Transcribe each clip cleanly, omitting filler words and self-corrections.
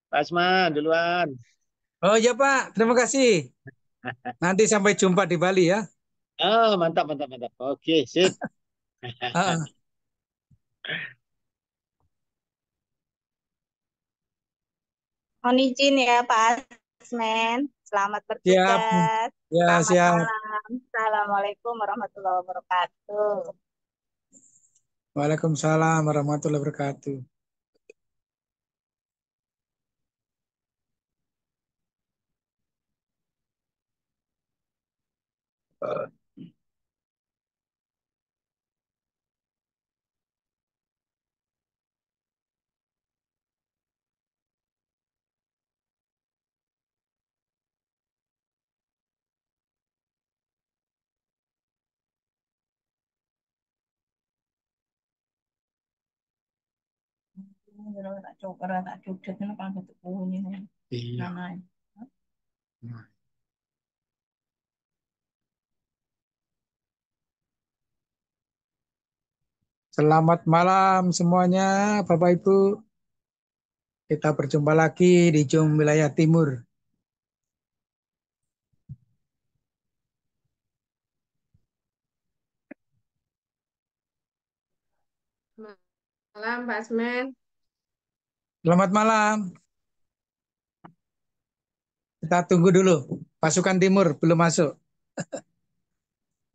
Pak Asman duluan. Oh iya Pak, terima kasih. Nanti sampai jumpa di Bali ya. Oh, mantap, mantap, mantap. Oke, sip. Ah, Mohon izin ya Pak Asmen. Selamat siap, bertugas. ya Selamat siap. malam. Assalamualaikum warahmatullahi wabarakatuh. Waalaikumsalam warahmatullahi wabarakatuh. Iya. Selamat malam semuanya, Bapak Ibu. Kita berjumpa lagi di Jum Wilayah Timur. Malam, Pak Asmen. Selamat malam. Kita tunggu dulu. Pasukan Timur belum masuk.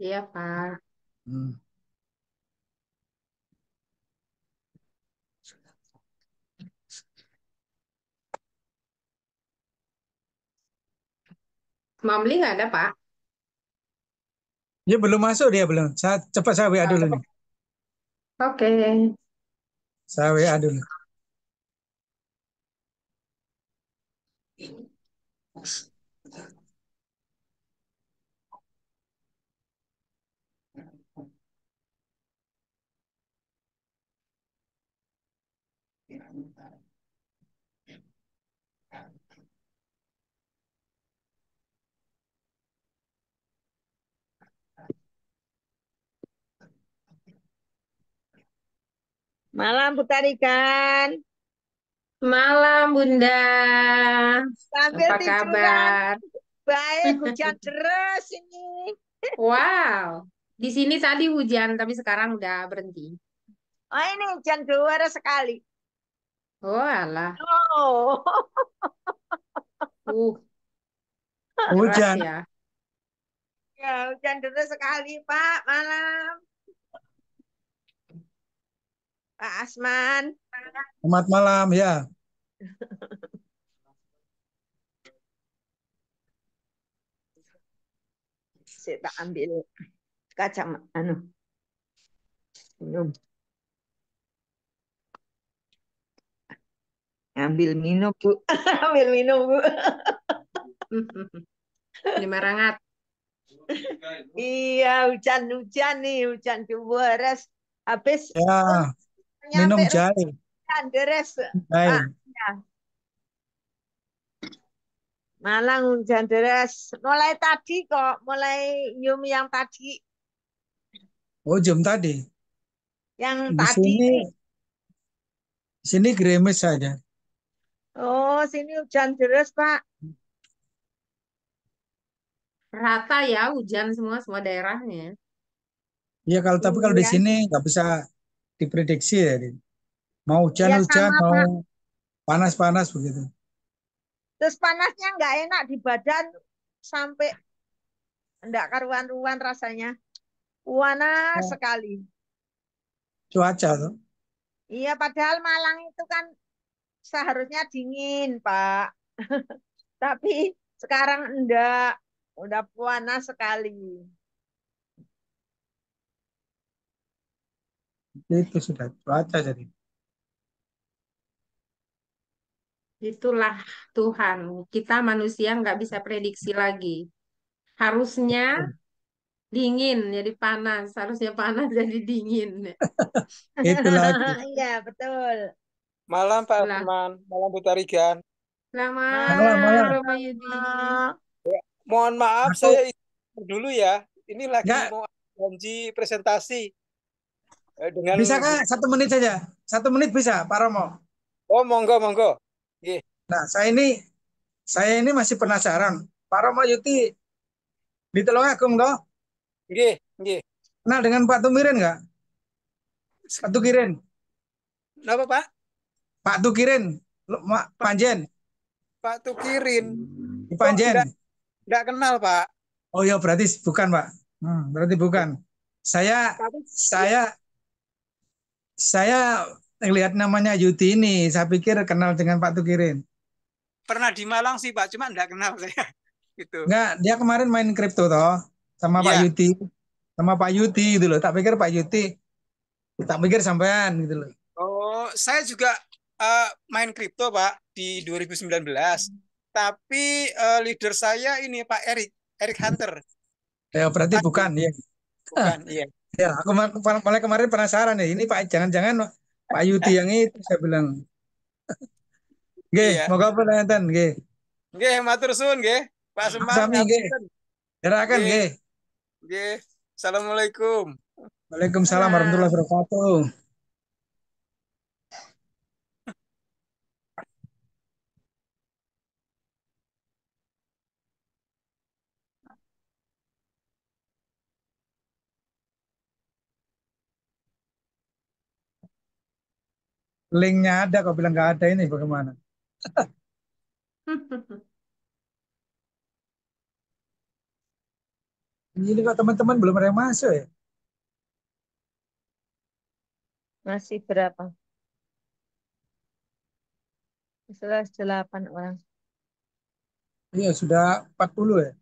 Iya, Pak. Hmm. Mamli nggak ada, Pak? Ya belum masuk dia belum. Cepat saya WA dulu nih. Oke. Saya WA dulu. Malam Bu Tarikan. Malam, Bunda. Sambil Apa tiduran. kabar? Baik, hujan deras ini. Wow. Di sini tadi hujan, tapi sekarang udah berhenti. Oh ini hujan deras sekali. Oh, alah. Oh, Uh, deras Hujan. ya. ya hujan deras sekali Pak. Malam. Pak Asman. Selamat malam ya. Saya tak ambil kaca anu minum. Ambil minum Bu. Ambil minum Bu. Lima rangat. Iya, hujan-hujan nih, hujan deras. Habis Ya, nyampe minum rumah jahe. hujan deras, Pak. Jahe. Ya, Malang hujan deras. Mulai tadi kok, mulai Yum yang tadi, Oh, jam tadi. yang Di tadi. sini gerimis saja. Oh, sini hujan deras, Pak. Rata ya hujan semua daerahnya. Ya tapi kalau di Iya, sini nggak bisa diprediksi ya. Mau iya hujan-hujan, sama, mau Pak. panas-panas begitu. Terus panasnya nggak enak di badan sampai enggak karuan-ruan rasanya. Panas Oh, sekali. cuaca tuh. Iya, padahal Malang itu kan seharusnya dingin, Pak. Tapi sekarang enggak, udah panas sekali. Itu sudah cuaca jadi. Itulah Tuhan. Kita manusia nggak bisa prediksi lagi. Harusnya dingin jadi panas, harusnya panas jadi dingin. Itu lagi. Iya, betul. Malam Pak Lah, Asman, malam Bu Tarigan. Malam, selamat malam. Bapak Malam. Yudi. Mohon maaf Aku saya izin dulu ya. Ini lagi nggak mau janji presentasi dengan bisa Bu. Kak 1 menit saja. 1 menit bisa, Pak Romo. Oh monggo monggo. Nggih. Nah, saya ini masih penasaran. Pak Romayuti di Tulungagung toh, Nggih, nggih. kenal dengan Pak Tumirin nggak? Pak Tukirin, Napa, Pak? Pak Tukirin, Pak, Panjen, Pak Tukirin. di Kok Panjen. enggak kenal, Pak? Oh ya, berarti bukan, Pak. Berarti bukan. Saya Tapi saya saya lihat namanya Yuti ini, saya pikir kenal dengan Pak Tukirin. pernah di Malang sih, Pak, cuma enggak kenal saya. Gitu. Enggak, dia kemarin main kripto toh sama Pak Iya. Yuti, sama Pak Yuti gitu loh. Tak pikir Pak Yuti, tak pikir sampean gitu loh. Oh, saya juga main kripto, Pak, di 2019. Tapi leader saya ini Pak Erik Hunter. Ya berarti bukan ya. Bukan, iya. Ya, aku malah kemarin penasaran ya. Ini Pak, jangan-jangan Pak Yuti yang itu saya bilang. Nggih, Iya. moga penonton nggih. Nggih, matur suwun nggih. Pak Semar Sami nggih. ngapunten. Gerakan Nggih, nggih. nggih. Assalamualaikum. Waalaikumsalam warahmatullahi wabarakatuh. Linknya ada, kok bilang nggak ada, ini bagaimana? Ini kok teman-teman belum ada yang masuk ya? Masih berapa? 8 orang. Iya, sudah 40 ya.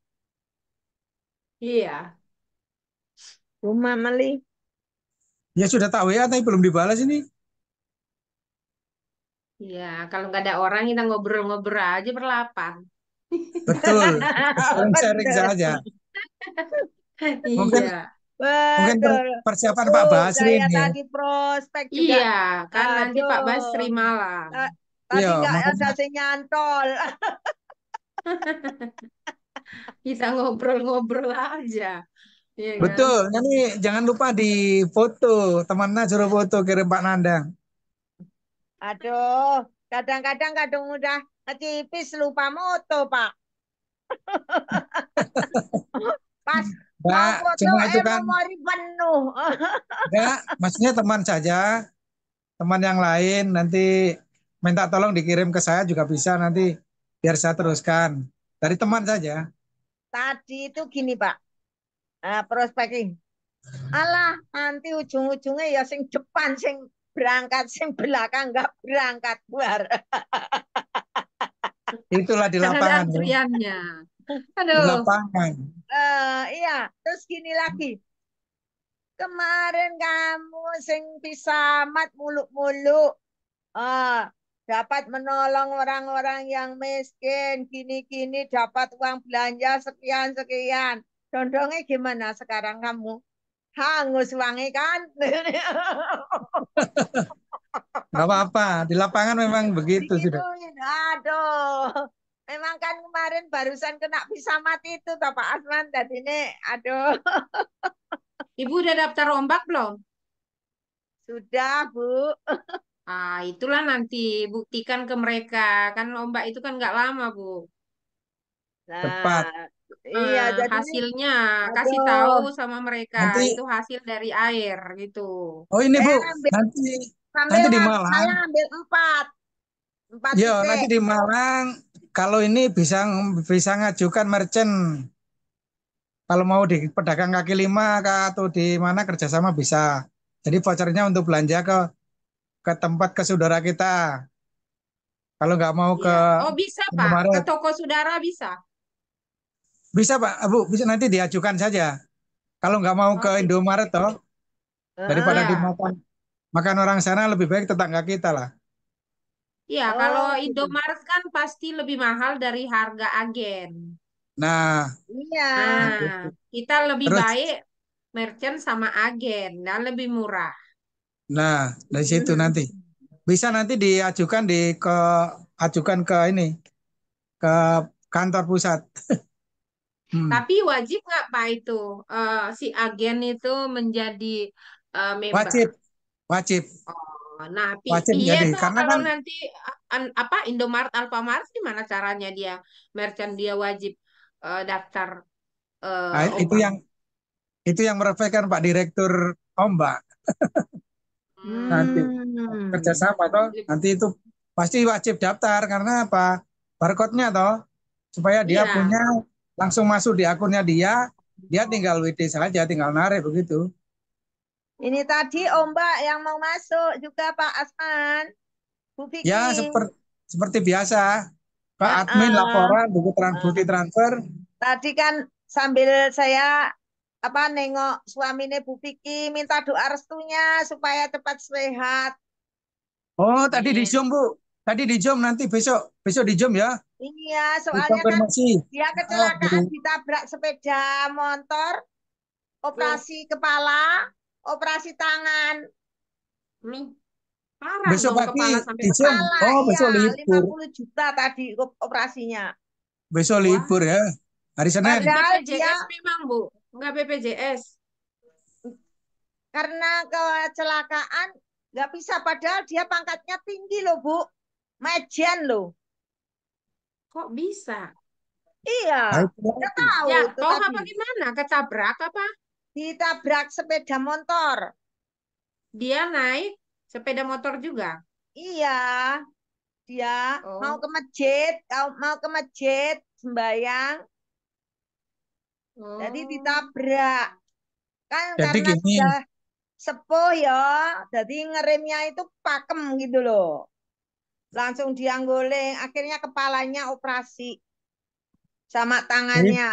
Iya. Rumah Meli. Ya sudah tahu ya, tapi belum dibalas ini. Iya, kalau nggak ada orang kita ngobrol-ngobrol aja berlapan. Betul. Sharing Betul. saja. Mungkin Iya. mungkin Betul. persiapan Pak Basri Saya ini ya. tadi prospek juga. Iya, kan nanti Pak Aduh. Basri malam. Tadi Iya, nggak ada makanya sing nyantol. Kita ngobrol-ngobrol aja. Iya kan? betul. Ini jangan lupa di foto. Temannya suruh foto kirim Pak Nandang. Aduh, kadang-kadang kadang udah ngecipis lupa moto, Pak. Pas mau Enggak, foto, cuma itu kan memori penuh. enggak, maksudnya teman saja, teman yang lain nanti minta tolong dikirim ke saya juga bisa, nanti biar saya teruskan. Dari teman saja. Tadi itu gini, Pak. Prospeking. Alah, nanti ujung-ujungnya ya sing depan sing berangkat, sing belakang nggak berangkat buar. Itulah di Kan ada lapangan, ya. antriannya. Di Aduh, lapangan. Iya, terus gini lagi. Kemarin kamu sing pisamat muluk-muluk. Dapat menolong orang-orang yang miskin, gini-gini, dapat uang belanja sekian-sekian. Dondongnya gimana sekarang kamu? Hangus uangnya kan? Nggak apa-apa, di lapangan memang begitu sudah. Digituin. Aduh. Memang kan kemarin barusan kena pisamat itu, toh Pak Asman. Tadi ini, aduh. Ibu udah daftar ombak belum? Sudah, Bu. Itulah nanti buktikan ke mereka. Kan ombak itu kan nggak lama, Bu. Tepat. Nah, iya, jadi ini, Hasilnya kasih tahu aduh. sama mereka Nanti, itu hasil dari air gitu. oh ini Bu, Ambil, nanti sambil di Malang. saya ambil 4 Ya, nanti titik. di Malang kalau ini bisa bisa ngajukan merchant. Kalau mau di pedagang kaki lima atau di mana kerjasama bisa. Jadi vouchernya untuk belanja ke tempat ke saudara kita. Kalau nggak mau ke Iya. Oh bisa Pak, ke Indomaret, toko saudara bisa. bisa Pak, Bu, bisa nanti diajukan saja. Kalau nggak mau Oh ke sip. Indomaret toh, daripada Heeh. Ya, dimakan makan orang sana, lebih baik tetangga kita lah. iya kalau Oh, gitu. Indomaret kan pasti lebih mahal dari harga agen. Nah, Iya. Kita lebih terus, baik merchant sama agen dan lebih murah. nah dari situ nanti bisa nanti diajukan ajukan ke ini ke kantor pusat. Tapi wajib nggak Pak itu si agen itu menjadi member? Wajib, wajib. Nah, wajib piye jadi. toh Karena kalau kan nanti apa Indomaret, Alfamart gimana caranya dia merchant dia wajib daftar itu ombak. yang merefleksikan Pak Direktur Ombak nanti Hmm. kerjasama toh. Nanti itu pasti wajib daftar karena apa? Barcode-nya toh supaya dia Iya, punya langsung masuk di akunnya dia, dia tinggal WD saja, tinggal narik begitu. Ini tadi Ombak yang mau masuk juga Pak Asman, Bu Ya Vicky. seperti biasa, Pak Ya, admin laporan bukti eh, transfer. tadi kan sambil saya nengok suaminya Bu Vicky minta doa restunya supaya cepat sehat. Oh, tadi di amin. Zoom, Bu. Tadi di Zoom, nanti besok besok di Zoom ya. Iya, soalnya kan Dikonfirmasi. dia Oh, kecelakaan Bu. ditabrak sepeda motor, Loh, operasi kepala, operasi tangan, nih parah Besok dong pagi kepala sampai di Zoom. sekarang. kepala Oh, iya besok libur. 50 juta tadi operasinya. Besok Wah, libur ya. Hari Senin. Padahal dia BPJS memang Bu, nggak BPJS. karena kecelakaan nggak bisa, padahal dia pangkatnya tinggi loh Bu, Majen loh. Kok bisa? Iya, Nah, itu nggak lagi. tahu itu Jatuh tadi apa gimana? Ketabrak apa? ditabrak sepeda motor. Dia naik sepeda motor juga. Iya, dia mau Oh, ke masjid, mau ke masjid sembayang, jadi oh, ditabrak. Kan Jadi karena gini, sudah sepuh ya, jadi ngeremnya itu pakem gitu loh. Langsung dianggoling, akhirnya kepalanya operasi sama I- tangannya.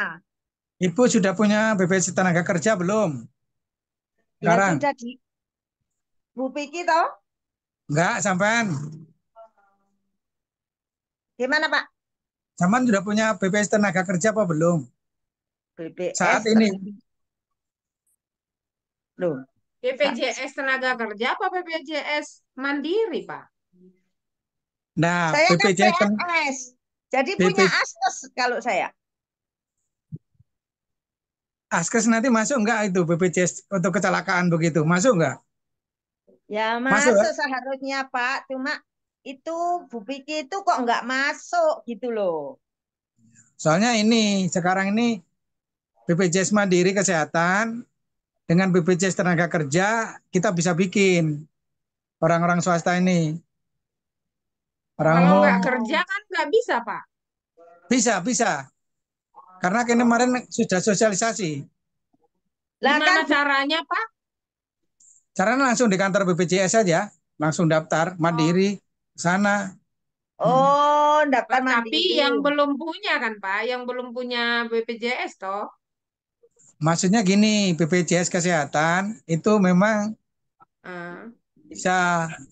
Ibu sudah punya BPJS tenaga kerja belum? Ya Sekarang? sudah di Bu Piki toh, Enggak, sampean. gimana Pak? Sampean sudah punya BPJS tenaga kerja apa belum? Saat BPS ini. loh. BPJS tenaga kerja apa BPJS mandiri, Pak? Nah, Saya kan BPJS, PNS, jadi punya BP, asnes kalau saya. Askes nanti masuk enggak itu BPJS untuk kecelakaan begitu? Masuk enggak? Ya Masuk ya? masuk seharusnya Pak, cuma itu Bu Piki itu kok nggak masuk gitu loh. Soalnya ini sekarang ini BPJS Mandiri Kesehatan dengan BPJS Tenaga Kerja kita bisa bikin orang-orang swasta ini, orang Kalau umum nggak kerja kan nggak bisa, Pak. bisa karena kini kemarin Oh, sudah sosialisasi. Lah kan gimana caranya, Pak? Caranya langsung di kantor BPJS saja, langsung daftar Oh, mandiri ke sana. oh daftar tapi mandiri. yang belum punya kan, Pak? Yang belum punya BPJS toh? Maksudnya gini, BPJS Kesehatan itu memang Ah, bisa,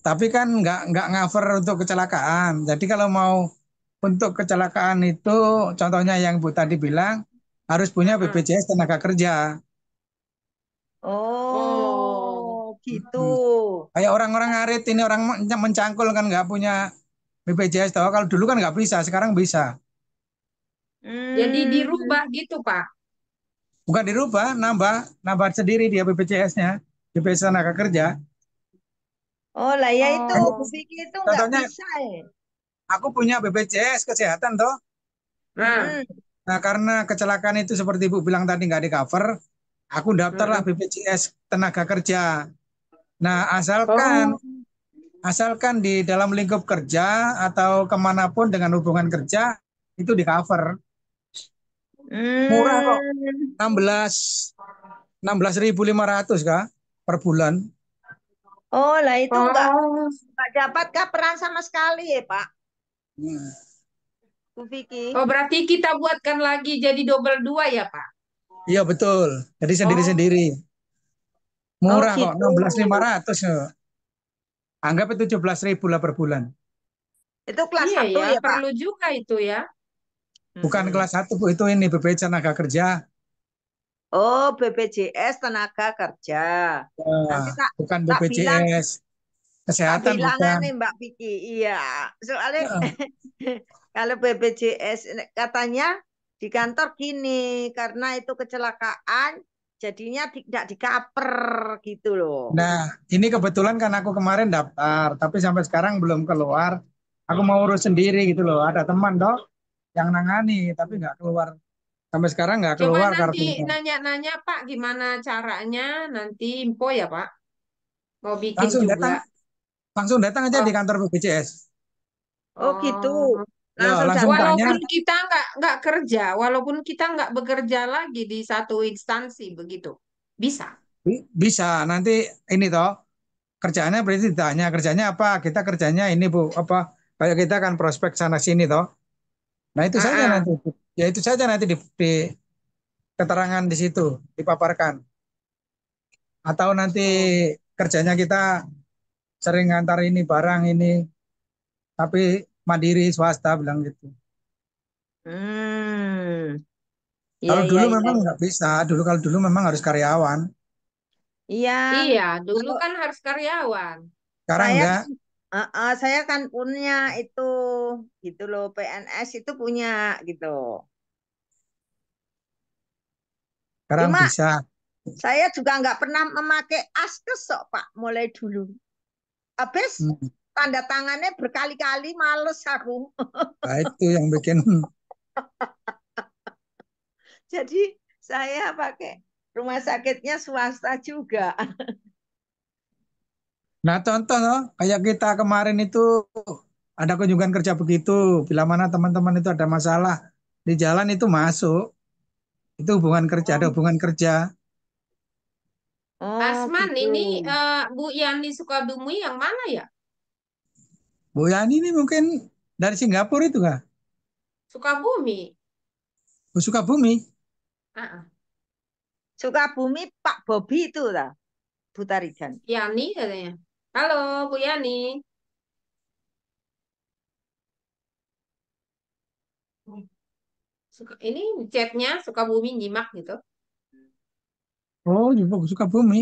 tapi kan nggak cover untuk kecelakaan. Jadi kalau mau untuk kecelakaan itu, contohnya yang Bu tadi bilang harus punya ah. BPJS Tenaga Kerja. Oh, Oh gitu. Hmm. Kayak orang-orang ngarit ini orang mencangkul kan nggak punya BPJS tahu. Kalau dulu kan nggak bisa, sekarang bisa. jadi Hmm. dirubah gitu, Pak. Bukan dirubah, nambah sendiri dia BPJS-nya, BPJS Tenaga Kerja. Oh lah ya itu Bu Oh, Vicky itu nggak Contohnya bisa ya. aku punya BPJS Kesehatan toh. nah, Mm-mm. Nah karena kecelakaan itu seperti Ibu bilang tadi nggak di cover, aku daftarlah mm-mm. BPJS Tenaga Kerja. Nah asalkan Oh, asalkan di dalam lingkup kerja atau kemanapun dengan hubungan kerja itu di cover. Murah kok, Hmm. 16.500 kah per bulan. Oh lah itu oh, nggak dapat kaperan sama sekali ya Pak Hmm. Bu Vicky. oh, berarti kita buatkan lagi jadi double dua ya, Pak? Iya betul. Jadi Oh, sendiri-sendiri. Oh Murah kok, gitu. 16.500. Anggap itu 17.000 lah per bulan. Itu kelas iya satu ya, ya Pak. perlu juga itu ya. Bukan Mm-mm. kelas 1, Bu, itu ini BPJS Tenaga Kerja. Oh BPJS tenaga kerja. Ya, Nanti tak bukan tak bilang BPJS tak Kesehatan bilangan bukan. nih Mbak Vicky. Iya, soalnya Ya, kalau BPJS katanya di kantor gini, karena itu kecelakaan, jadinya tidak dikaper gitu loh. Nah, ini kebetulan kan aku kemarin daftar, tapi sampai sekarang belum keluar. Aku mau urus sendiri gitu loh. Ada teman dong yang nangani, tapi nggak keluar. Sampai sekarang nggak Coba keluar nanti kartunya. nanya-nanya Pak gimana caranya, nanti info ya Pak. Mau bikin Langsung juga. datang, langsung datang aja di Oh, kantor BPJS. Oh gitu. oh. Ya, Langsung langsung datang. tanya. Walaupun kita nggak kerja, walaupun kita nggak bekerja lagi di satu instansi begitu, bisa. Bisa nanti ini toh kerjaannya berarti ditanya kerjanya apa? Kita kerjanya ini Bu, apa kayak kita kan prospek sana sini toh. Nah, itu Ah, saja ah. nanti. Ya itu saja nanti di keterangan di situ dipaparkan. Atau nanti Oh. kerjanya kita sering ngantar ini barang ini tapi mandiri swasta bilang gitu. Hmm. Iya Kalau iya dulu iya. memang nggak bisa, kalau dulu memang harus karyawan. Iya, Iya, dulu kalau kan harus karyawan. Sekarang saya enggak. kan saya kan punya itu gitu loh, PNS itu punya gitu. Sekarang Cuma bisa. saya juga nggak pernah memakai askes kok Pak mulai dulu. Habis Hmm. tanda tangannya berkali-kali males aku. Nah, itu yang bikin. Jadi saya pakai rumah sakitnya swasta juga. Nah, contoh loh, kayak kita kemarin itu ada kunjungan kerja begitu. Bila mana teman-teman itu ada masalah di jalan itu masuk. Itu hubungan kerja, ada Oh, hubungan kerja. oh Asman gitu. ini Bu Yani Sukabumi yang mana ya? Bu Yani ini mungkin dari Singapura itu kah? Sukabumi. Bu Sukabumi. Ah, ah. Sukabumi Pak Bobi itu lah, Butarigan. Yani katanya. Halo Bu Yani. Ini chatnya Sukabumi nyimak gitu. Oh, Bu Sukabumi.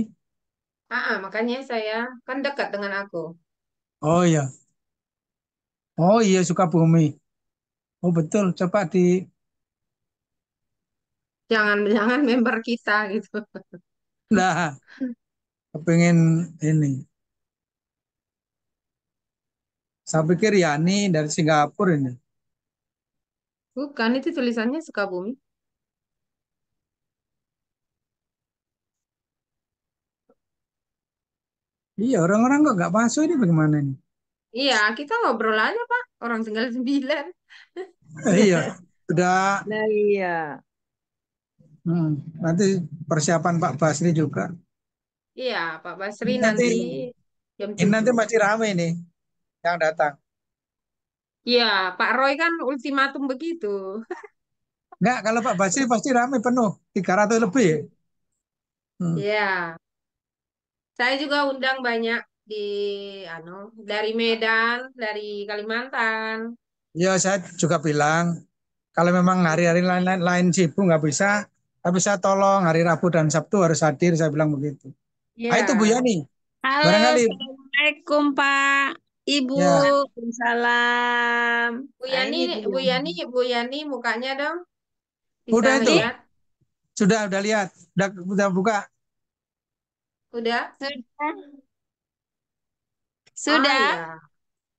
Ah, ah, makanya saya kan dekat dengan aku. Oh iya. Oh iya Sukabumi. Oh betul. Coba di. Jangan-jangan member kita gitu. Lah, kepengen ini. Saya pikir Yani dari Singapura ini. Bukan, itu tulisannya Sukabumi. Iya, orang-orang kok nggak masuk ini bagaimana ini? Iya, kita ngobrol aja, Pak. Orang tinggal 9. Iya, sudah. Nah iya. Nanti persiapan Pak Basri juga. Iya, Pak Basri Ini nanti, nanti jam ini nanti 7. masih ramai nih yang datang. Iya, Pak Roy kan ultimatum begitu. Enggak, kalau Pak Basri pasti ramai penuh, 300 lebih. Hmm. Iya, saya juga undang banyak di anu dari Medan, dari Kalimantan. Ya, saya juga bilang kalau memang hari-hari lain sibuk nggak bisa, tapi saya tolong hari Rabu dan Sabtu harus hadir, saya bilang begitu. Ah, itu Bu Iya. Yani, Halo, barangkali Assalamualaikum Pak, Ibu. ya Waalaikumsalam. Bu Nah Yani, ini dia. Bu Yani mukanya dong. Bisa udah itu, ngelihat? sudah lihat, udah buka. Udah? Sudah, Ah sudah. ya.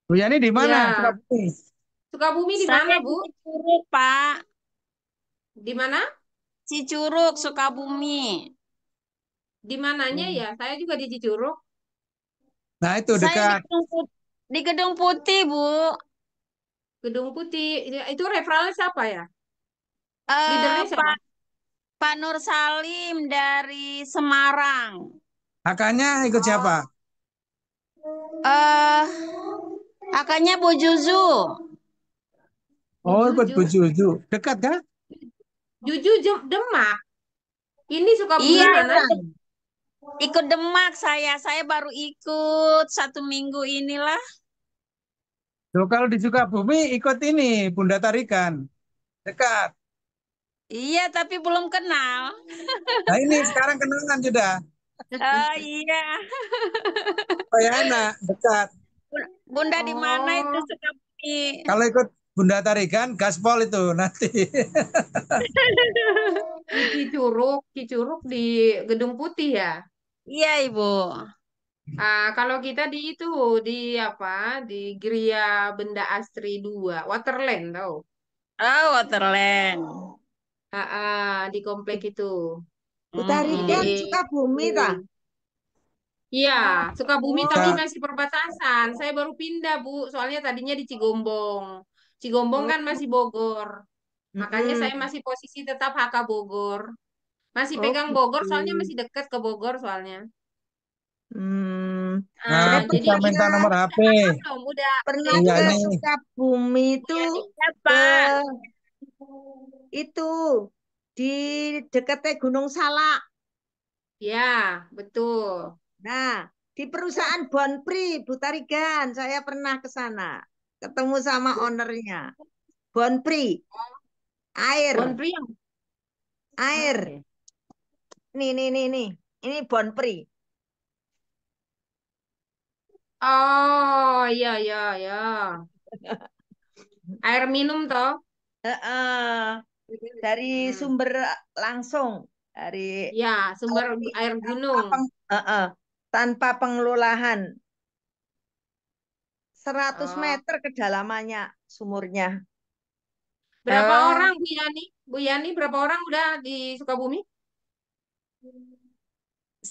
Bu Yani di mana? Ya. Sukabumi. Sukabumi di mana, Saya Bu? di Curug, Pak. Di mana? Cicurug, Sukabumi. Di mananya ya? Saya juga di Cicurug. Nah itu Saya dekat. Di Gedung Putih, Bu. Gedung Putih. Itu referensi siapa ya? Eh, Leadernya siapa? Pak Pak Nur Salim dari Semarang. Kakaknya ikut siapa? Oh, Eh, Kakaknya Bu Juzu. Bu Oh, ikut Bu Juju. Juju. Dekat kan? Juju Demak. Ini Sukabumi Iya, mana? ikut Demak saya. Saya baru ikut 1 minggu inilah. Loh, kalau di Sukabumi ikut ini Bunda Tarikan. Dekat. Iya, tapi belum kenal. Nah ini sekarang kenalan sudah. Oh iya. Oh ya enak, dekat. Bunda di mana itu Oh, Sukabumi? Kalau ikut Bunda tarikan gaspol itu nanti. Di Cicuruk di Gedung Putih ya. Iya, Ibu. Kalau kita di itu di apa? Di Gria Benda Astri 2, Waterland tahu? Oh, Waterland. Di komplek itu. Di Utarikan Mm-mm. Sukabumi ta? Iya, Sukabumi tapi Nah, masih perbatasan. Saya baru pindah, Bu. Soalnya tadinya di Cigombong. Cigombong kan Oh, masih Bogor. Makanya saya mm-mm. masih posisi tetap HK Bogor. Masih Oh pegang Bogor gitu. soalnya masih dekat ke Bogor soalnya. Hmm, nah, saya Jadi kita pernah minta ke nomor HP. belum udah pernah Iya ke belum. nih. Sukabumi Bu itu Yani ke siapa? itu di dekatnya Gunung Salak. Ya, betul. Nah, di perusahaan Bonpri, Bu Tarigan, saya pernah ke sana. Ketemu sama ownernya. Bonpri, air, Bonpri yang mana air. ya? Nih. Ini Bonpri. Oh, iya, iya, iya. Air minum toh? Heeh, dari Hmm. sumber langsung, dari Ya, sumber air tanpa gunung. heeh, tanpa pengelolaan. 100 Oh. meter kedalamannya sumurnya. Berapa Oh, orang Bu Yani? Bu Yani berapa orang udah di Sukabumi?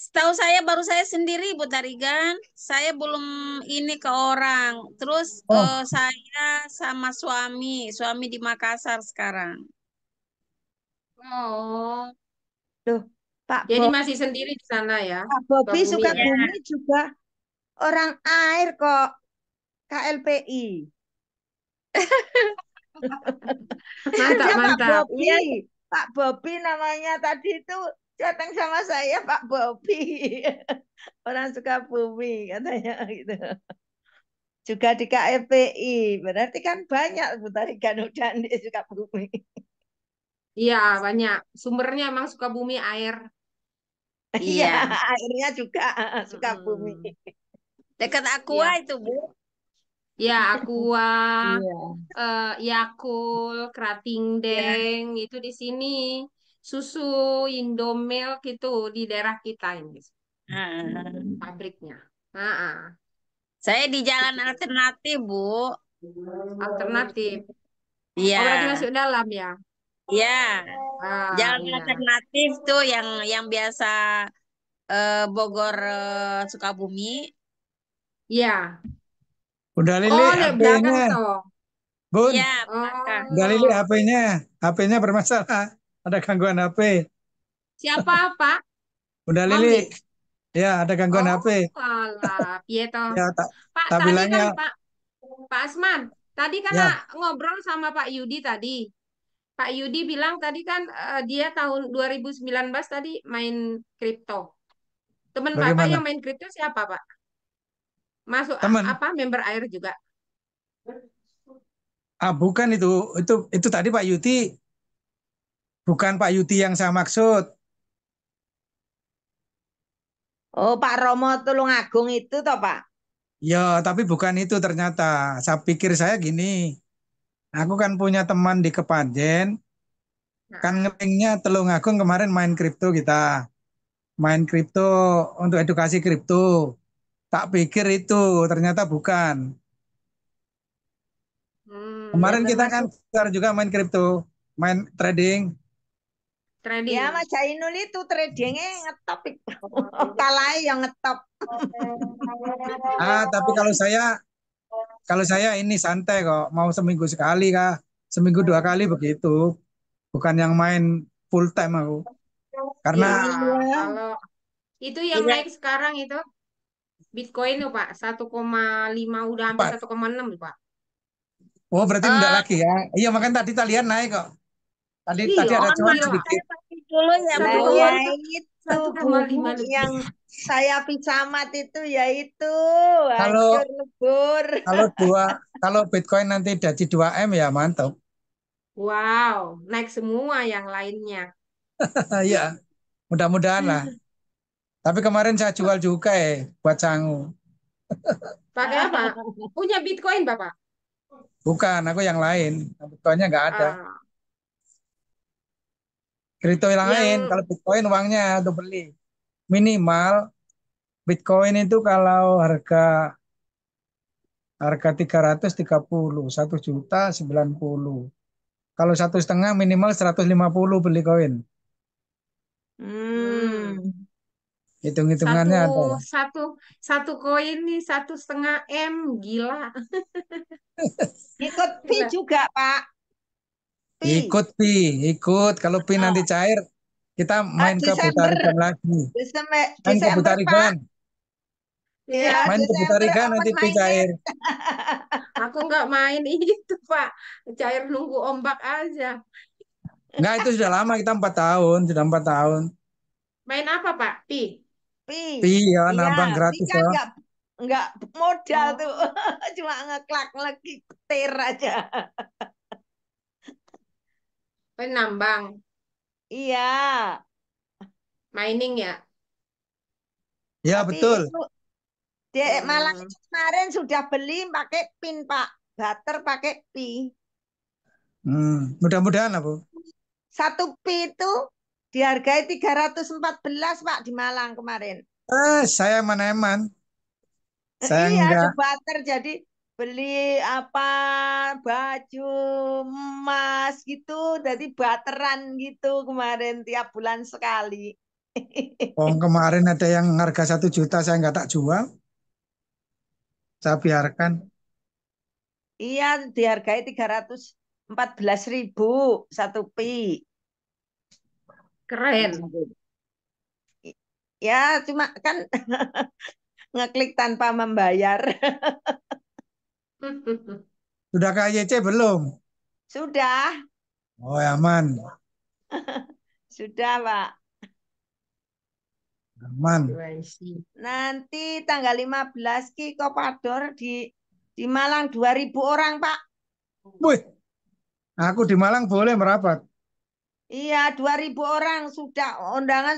setahu saya baru saya sendiri, Bu Tarigan. Saya belum ini ke orang. Terus Oh, saya sama suami di Makassar sekarang. Oh, Loh, jadi masih sendiri di sana ya, Pak Bobi Sukabumi ya? Ya, Sukabumi juga orang air kok, KLPI. Mantap, Ada Pak mantap. Bobi, iya. Pak Bobi namanya tadi itu datang sama saya Pak Bobi. Orang Sukabumi katanya gitu. Juga di KLPI. Berarti kan banyak Bu Tarikan udah di Sukabumi. Iya, banyak. Sumbernya emang Sukabumi air. Iya, Iya. airnya juga Sukabumi. Mm-mm. Dekat Aqua Iya, itu, Bu. ya Aqua, Iya. Yakult, Krating Ya. Deng itu di sini. Susu Indomilk itu di daerah kita ini Ah. pabriknya. Ah, Saya di jalan gitu. alternatif, Bu. Alternatif. Oh, berarti Iya. masuk dalam ya? Ya. Jalan Iya. alternatif tuh yang biasa Bogor Sukabumi. Iya. udah Lili Oh, di belakang HP-nya. toh. Bun, Iya, belakang. udah Lili Oh, HP-nya. HP-nya bermasalah. Ada gangguan HP. siapa Pak? Udah Lili, Maulid. ya ada gangguan Oh, HP. alah, piye toh. Ya, tak Pak, tak tadi bilangnya kan Pak Asman, tadi kan ya ngobrol sama Pak Yudi tadi. Pak Yudi bilang tadi kan dia tahun 2019 tadi main kripto. Teman Bapak bagaimana? yang main kripto siapa, Pak? Masuk Teman, apa member air juga? bukan itu tadi Pak Yuti, bukan Pak Yuti yang saya maksud. Oh, Pak Romo Tulungagung itu toh, Pak? Ya, tapi bukan itu ternyata. Saya pikir saya gini, aku kan punya teman di Kepanjen, kan Nah, ngepinknya Telungagung kemarin main kripto kita. Main kripto untuk edukasi kripto. Tak pikir itu, ternyata bukan. Ya Kemarin kita kan termasuk juga main kripto, main trading. ya trading. Mas Jainul itu tradingnya ngetop itu. Kalah yang ngetop. Tapi kalau saya ini santai kok, mau seminggu sekali kah, seminggu 2 kali begitu, bukan yang main full time aku. Karena Ya, Iya. kalau itu yang Tidak. naik sekarang itu Bitcoin tuh Pak, 1,5 udah hampir Pak, 1,6 tuh Pak. oh berarti enggak Eh, lagi ya? Iya makanya tadi talian naik kok. Tadi Iya, ada mohon cuan maaf, gila. sedikit. saya pakai dulu ya, Lah Bu. ya 1,5 itu Bu 1,5 lebih. yang saya picamat itu ya itu Kalau hancur lebur. kalau dua kalau Bitcoin nanti jadi 2 M ya mantap. Wow, naik semua yang lainnya. Iya, mudah-mudahan lah. Tapi kemarin saya jual juga buat sangu. Pakai apa? Punya Bitcoin Bapak? Bukan, aku yang lain. Bitcoinnya nggak ada. Ah, Kripto yang lain. yang Kalau Bitcoin uangnya untuk beli. Minimal Bitcoin itu kalau harga harga 330, 1.090. Kalau 1,5 minimal 150 beli koin. hmm, Hmm. satu Hitung-hitungannya ada. satu satu koin nih 1,5 M, gila. Ikut fee Gila. juga, Pak. Fee. Ikut pi, ikut. Kalau pi nanti Oh, cair, kita main ke Desember, Butarigan lagi. Desember, Main ke Desember, Pak. Butarigan. Iya, Ya, Main ke Desember Butarigan nanti open pi minded. cair. aku nggak main itu, Pak. Cair nunggu ombak aja. Enggak, itu sudah lama, kita 4 tahun. Sudah 4 tahun. Main apa, Pak? Pi. Fee. Pi ya, Iya, nambang fee gratis kan ya. nggak modal tuh. Oh, Cuma ngeklak lagi petir aja. penambang, Iya, mining ya. Ya, tapi betul. itu di Malang Hmm. itu kemarin sudah beli pakai PIN, Pak. Barter pakai PI. Mudah-mudahan lah, Bu. Satu PI itu dihargai 314, Pak, di Malang kemarin. Saya eman-eman. Saya Iya, ada enggak. barter jadi beli apa baju emas gitu, jadi barteran gitu kemarin tiap bulan sekali. Oh, kemarin ada yang harga 1 juta, saya enggak tak jual. Saya biarkan. Iya, dihargai 314.000 satu pi. Keren. Ya, cuma kan ngeklik tanpa membayar. Sudah ke YC belum? Sudah, Oh, aman. sudah, Pak. Aman. Nanti tanggal 15 Ki Kopador di Malang 2.000 orang, Pak. Wih, aku di Malang boleh merapat. Iya, 2.000 orang sudah undangan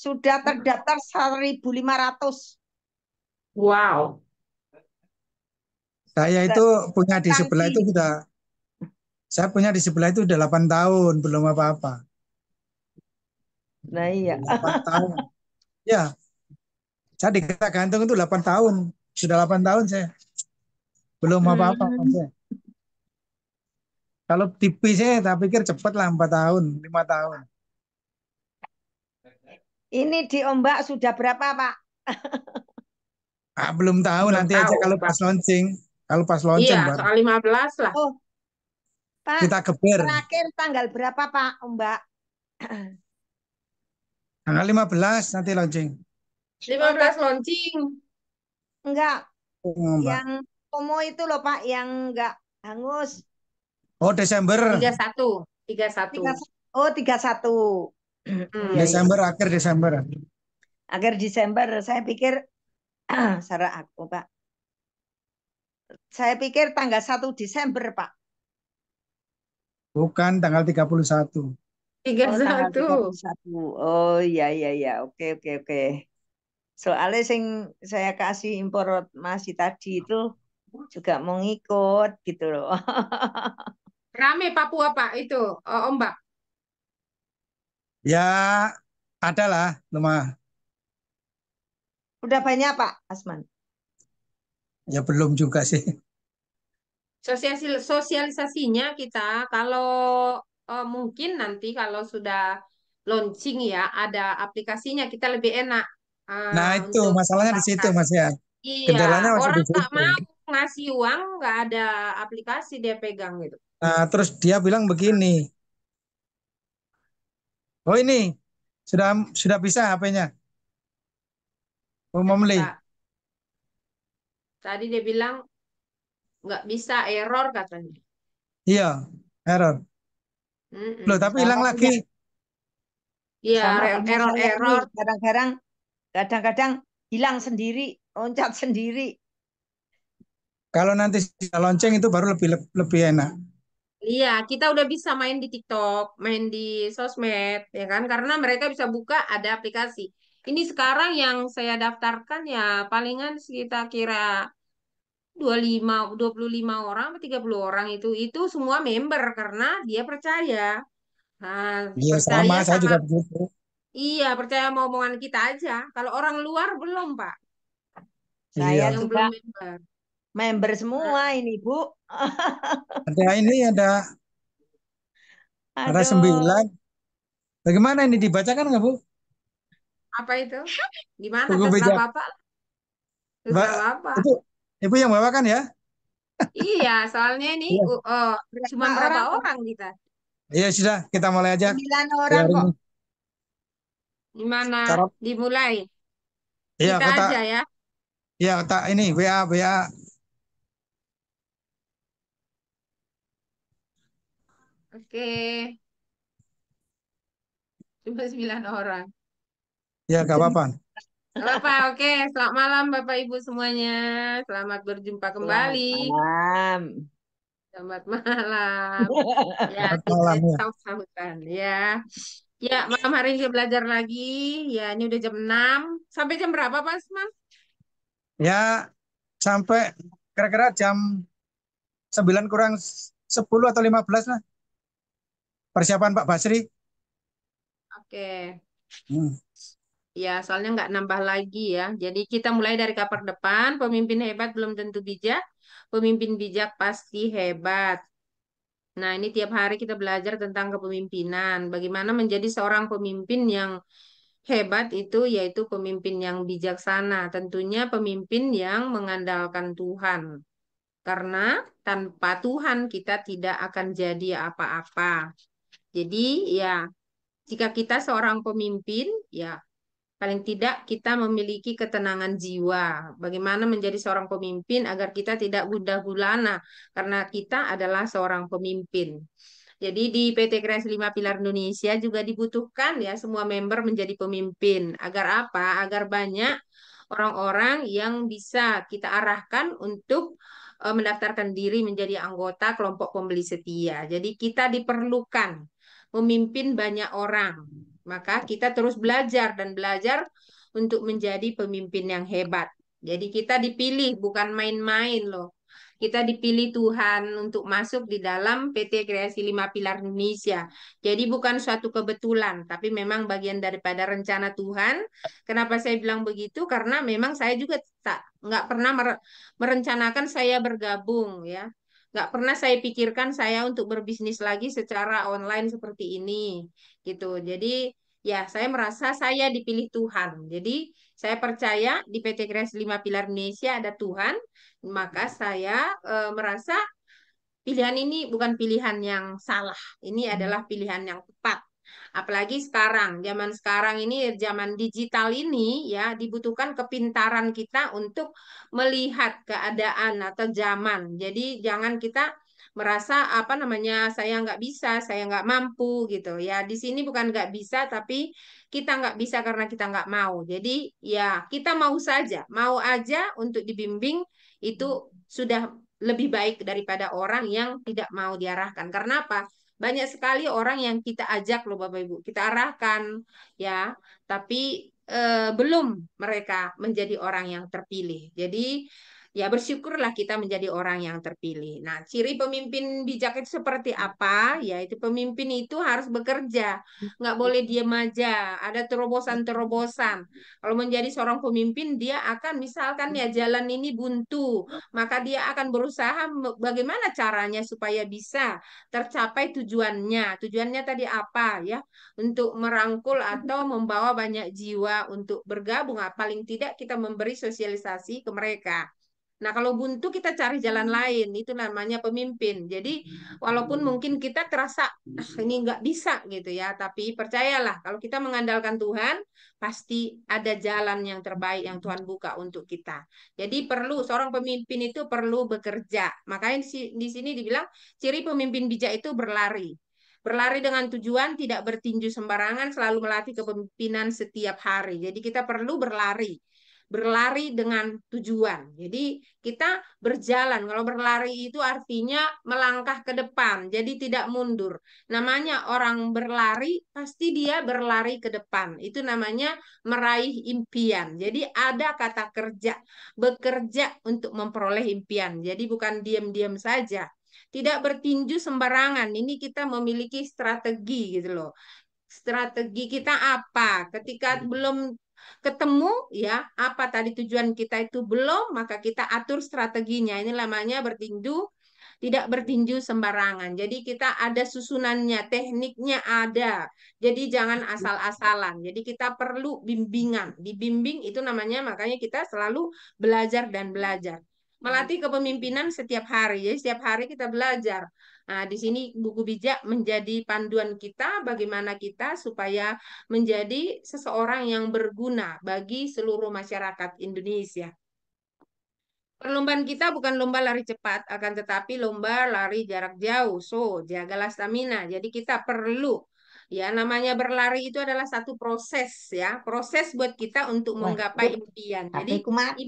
sudah terdaftar 1.500. Wow. Saya itu punya di Datang sebelah itu Ki. sudah, saya punya di sebelah itu udah 8 tahun, belum apa-apa. Nah, iya. 8 tahun. Ya, saya di Kereta Gantung itu 8 tahun. Sudah 8 tahun saya. Belum apa-apa. Hmm. Saya. Kalau TV saya tak pikir cepat lah 4 tahun, 5 tahun. Ini di Ombak sudah berapa, Pak? Belum tahu, Belum nanti aja tahu, kalau Pak. pas launching. Kalau pas Iya, launching baru soal 15 lah. Oh, Pak, kita geber. terakhir tanggal berapa, Pak, Ombak? Tanggal 15 nanti launching. 15 launching. Enggak, Oh, Mbak. yang Tomo itu loh, Pak, yang enggak hangus. Oh, Desember. 31. 31. Oh, 31. Iya, Hmm. iya. Desember, akhir Desember. Akhir Desember, saya pikir, salah aku, Pak. Saya pikir tanggal 1 Desember, Pak. Bukan tanggal 31. Oh, tanggal 31. 31. Oh, iya, iya, iya. Oke, oke, oke. Soalnya sing saya kasih informasi tadi itu juga mau ngikut gitu loh. Rame Papua, Pak, itu ombak. Ya, ada lah, lemah. Udah banyak, Pak Asman. Ya belum juga sih. Sosialisasinya kita kalau mungkin nanti kalau sudah launching ya ada aplikasinya kita lebih enak Nah, itu untuk masalahnya di situ, membahas. Mas ya. Iya, Kendalanya masih di orang tak situ. mau ngasih uang, nggak ada aplikasi dia pegang gitu. Nah, terus dia bilang begini, oh ini sudah bisa HP-nya, Nggak mau bisa. beli. Tadi dia bilang nggak bisa, error katanya. Iya, error. Loh, Mm-mm. tapi hilang Sama lagi. punya, Iya, sama punya error saya ini. error. Kadang-kadang hilang sendiri, loncat sendiri. Kalau nanti sudah lonceng itu baru lebih lebih enak. Iya, kita udah bisa main di TikTok, main di sosmed, ya kan? Karena mereka bisa buka ada aplikasi. Ini sekarang yang saya daftarkan ya palingan sekitar kira 25 orang atau 30 orang itu semua member karena dia percaya. Nah, Iya sama, percaya saya sama juga begitu. iya, percaya sama omongan kita aja. Kalau orang luar belum, Pak, Saya Iya. yang juga belum member. member Nah, semua ini, Bu. Ada ini ada Aduh, 9. Bagaimana ini dibacakan nggak Bu? apa itu? Gimana? Buku Terserah bijak. Bapak. Mbak, Terserah Bapak. itu Ibu yang bawakan ya? Iya, soalnya ini Iya. cuma berapa berapa orang kok? orang kita? Iya sudah, kita mulai aja 9 di orang hari kok. ini. Gimana? Cara, Dimulai. iya Kita kata, aja ya. iya kata ini WA. Oke. Cuma 9 orang. Ya gak apa-apa. Gak apa-apa, oke. Selamat malam Bapak Ibu semuanya. Selamat berjumpa kembali. Selamat malam. Selamat malam. Ya, Selamat kita malam ya. sahut-sahutan ya. Ya, malam hari ini kita belajar lagi. Ya, ini udah jam 6. Sampai jam berapa, Mas? Mas? Ya sampai kira-kira jam 9 kurang 10 atau 15 lah. Persiapan Pak Basri. Oke. Hmm. Ya, soalnya nggak nambah lagi ya. Jadi kita mulai dari kabar depan. Pemimpin hebat belum tentu bijak. Pemimpin bijak pasti hebat. Nah, ini tiap hari kita belajar tentang kepemimpinan. Bagaimana menjadi seorang pemimpin yang hebat itu yaitu pemimpin yang bijaksana. Tentunya pemimpin yang mengandalkan Tuhan. Karena tanpa Tuhan kita tidak akan jadi apa-apa. Jadi ya, jika kita seorang pemimpin, ya paling tidak kita memiliki ketenangan jiwa. Bagaimana menjadi seorang pemimpin agar kita tidak gundah gulana karena kita adalah seorang pemimpin. Jadi di PT Kreasi 5 Pilar Indonesia juga dibutuhkan ya semua member menjadi pemimpin. Agar apa? Agar banyak orang-orang yang bisa kita arahkan untuk mendaftarkan diri menjadi anggota kelompok pembeli setia. Jadi kita diperlukan memimpin banyak orang. Maka kita terus belajar dan belajar untuk menjadi pemimpin yang hebat. Jadi kita dipilih bukan main-main loh. Kita dipilih Tuhan untuk masuk di dalam PT Kreasi 5 Pilar Indonesia. Jadi bukan suatu kebetulan, tapi memang bagian daripada rencana Tuhan. Kenapa saya bilang begitu? Karena memang saya juga nggak pernah merencanakan saya bergabung ya. Nggak pernah saya pikirkan saya untuk berbisnis lagi secara online seperti ini gitu. Jadi ya saya merasa saya dipilih Tuhan. Jadi saya percaya di PT Kreasi 5 Pilar Indonesia ada Tuhan, maka saya merasa pilihan ini bukan pilihan yang salah. Ini adalah pilihan yang tepat. Apalagi sekarang, zaman sekarang ini, zaman digital ini ya dibutuhkan kepintaran kita untuk melihat keadaan atau zaman. Jadi jangan kita merasa apa namanya saya nggak bisa, saya nggak mampu gitu ya. Di sini bukan nggak bisa, tapi kita nggak bisa karena kita nggak mau. Jadi ya kita mau saja, mau aja untuk dibimbing itu sudah lebih baik daripada orang yang tidak mau diarahkan. Karena apa? Banyak sekali orang yang kita ajak loh Bapak Ibu, kita arahkan ya, tapi belum mereka menjadi orang yang terpilih. Jadi ya bersyukurlah kita menjadi orang yang terpilih. Nah, ciri pemimpin bijak itu seperti apa? Yaitu pemimpin itu harus bekerja, nggak boleh diam aja. Ada terobosan-terobosan. Kalau menjadi seorang pemimpin, dia akan misalkan ya jalan ini buntu, maka dia akan berusaha bagaimana caranya supaya bisa tercapai tujuannya. Tujuannya tadi apa ya? Untuk merangkul atau membawa banyak jiwa untuk bergabung. Nah, paling tidak kita memberi sosialisasi ke mereka. Nah, kalau buntu kita cari jalan lain, itu namanya pemimpin. Jadi, walaupun mungkin kita terasa ini nggak bisa gitu ya, tapi percayalah kalau kita mengandalkan Tuhan, pasti ada jalan yang terbaik yang Tuhan buka untuk kita. Jadi perlu seorang pemimpin itu perlu bekerja. Makanya di sini dibilang ciri pemimpin bijak itu berlari. Berlari dengan tujuan, tidak bertinju sembarangan, selalu melatih kepemimpinan setiap hari. Jadi kita perlu berlari. berlari dengan tujuan. Jadi kita berjalan. Kalau berlari itu artinya melangkah ke depan, jadi tidak mundur. Namanya orang berlari, pasti dia berlari ke depan. Itu namanya meraih impian. Jadi ada kata kerja, bekerja untuk memperoleh impian. Jadi bukan diam-diam saja. Tidak bertinju sembarangan. Ini kita memiliki strategi gitu loh. Strategi kita apa? Ketika belum ketemu ya, apa tadi tujuan kita itu belum, maka kita atur strateginya. Ini namanya bertinju, tidak bertinju sembarangan. Jadi kita ada susunannya, tekniknya ada. Jadi jangan asal-asalan. Jadi kita perlu bimbingan. Dibimbing itu namanya, makanya kita selalu belajar dan belajar. Melatih kepemimpinan setiap hari. Jadi setiap hari kita belajar. Nah, di sini buku bijak menjadi panduan kita bagaimana kita supaya menjadi seseorang yang berguna bagi seluruh masyarakat Indonesia. Perlombaan kita bukan lomba lari cepat, akan tetapi lomba lari jarak jauh. So, jagalah stamina. Jadi kita perlu, ya namanya berlari itu adalah satu proses ya, proses buat kita untuk menggapai impian. Jadi HP-ku mati.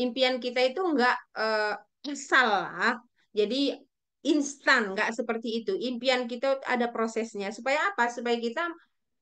impian kita itu enggak asal lah. Jadi instan, nggak seperti itu. Impian kita ada prosesnya. Supaya apa? Supaya kita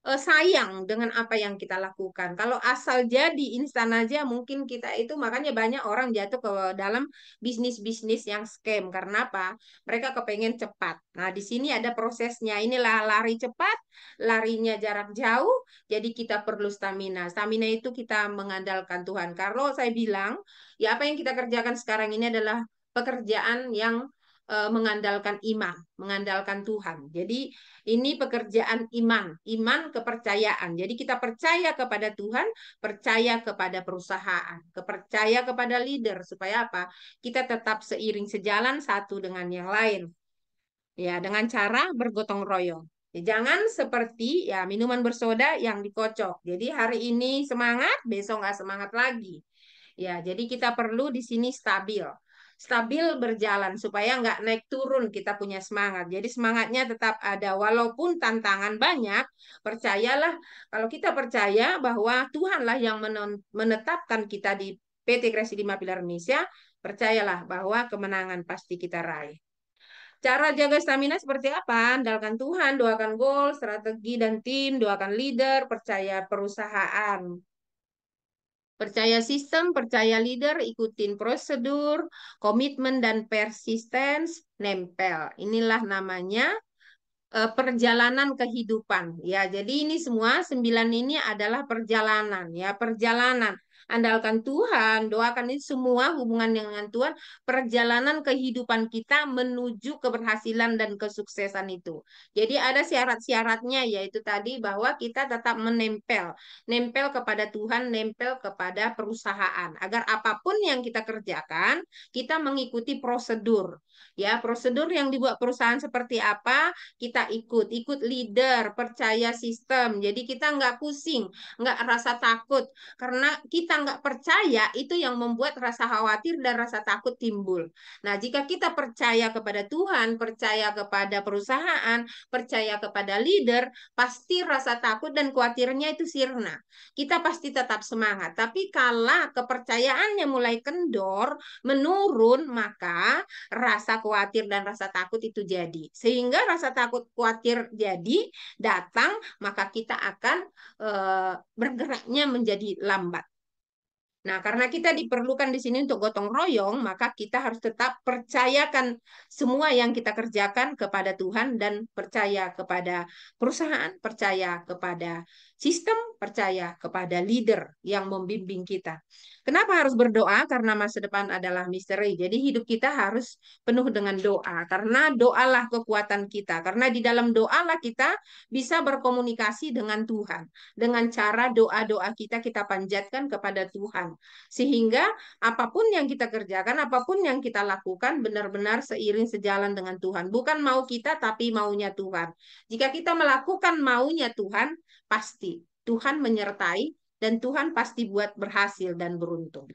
sayang dengan apa yang kita lakukan. Kalau asal jadi instan aja, mungkin kita itu makanya banyak orang jatuh ke dalam bisnis-bisnis yang scam. Karena apa? Mereka kepengen cepat. Nah, di sini ada prosesnya. Inilah lari cepat, larinya jarak jauh. Jadi kita perlu stamina. Stamina itu kita mengandalkan Tuhan. Kalau saya bilang, ya apa yang kita kerjakan sekarang ini adalah pekerjaan yang mengandalkan iman, mengandalkan Tuhan. Jadi ini pekerjaan iman, iman kepercayaan. Jadi kita percaya kepada Tuhan, percaya kepada perusahaan, percaya kepada leader supaya apa? Kita tetap seiring sejalan satu dengan yang lain. Ya, dengan cara bergotong royong. Ya, jangan seperti ya minuman bersoda yang dikocok. Jadi hari ini semangat, besok nggak semangat lagi. Ya, jadi kita perlu di sini stabil. Stabil berjalan supaya nggak naik turun kita punya semangat. Jadi semangatnya tetap ada walaupun tantangan banyak. Percayalah kalau kita percaya bahwa Tuhanlah yang menetapkan kita di PT Kreasi 5 Pilar Indonesia, percayalah bahwa kemenangan pasti kita raih. Cara jaga stamina seperti apa? Andalkan Tuhan, doakan goal, strategi dan tim, doakan leader, percaya perusahaan. Percaya sistem, percaya leader, ikutin prosedur, komitmen dan persistence, nempel. Inilah namanya perjalanan kehidupan. Ya, jadi ini semua 9 ini adalah perjalanan. Ya, perjalanan. Andalkan Tuhan, doakan ini semua hubungan dengan Tuhan, perjalanan kehidupan kita menuju keberhasilan dan kesuksesan itu. Jadi ada syarat-syaratnya, yaitu tadi bahwa kita tetap menempel. Nempel kepada Tuhan, nempel kepada perusahaan. Agar apapun yang kita kerjakan, kita mengikuti prosedur. Ya, prosedur yang dibuat perusahaan seperti apa, kita ikut leader, percaya sistem. Jadi kita nggak pusing, nggak rasa takut. Karena kita nggak percaya, itu yang membuat rasa khawatir dan rasa takut timbul. Nah, jika kita percaya kepada Tuhan, percaya kepada perusahaan, percaya kepada leader, pasti rasa takut dan khawatirnya itu sirna. Kita pasti tetap semangat. Tapi kalau kepercayaannya mulai kendor, menurun, maka rasa khawatir dan rasa takut itu jadi. Sehingga rasa takut khawatir jadi datang, maka kita akan bergeraknya menjadi lambat. Nah, karena kita diperlukan di sini untuk gotong royong, maka kita harus tetap percayakan semua yang kita kerjakan kepada Tuhan dan percaya kepada perusahaan, percaya kepada sistem, percaya kepada leader yang membimbing kita. Kenapa harus berdoa? Karena masa depan adalah misteri. Jadi hidup kita harus penuh dengan doa. Karena doalah kekuatan kita. Karena di dalam doalah kita bisa berkomunikasi dengan Tuhan. Dengan cara doa-doa kita panjatkan kepada Tuhan. Sehingga apapun yang kita kerjakan, apapun yang kita lakukan benar-benar seiring sejalan dengan Tuhan. Bukan mau kita tapi maunya Tuhan. Jika kita melakukan maunya Tuhan, pasti Tuhan menyertai dan Tuhan pasti buat berhasil dan beruntung.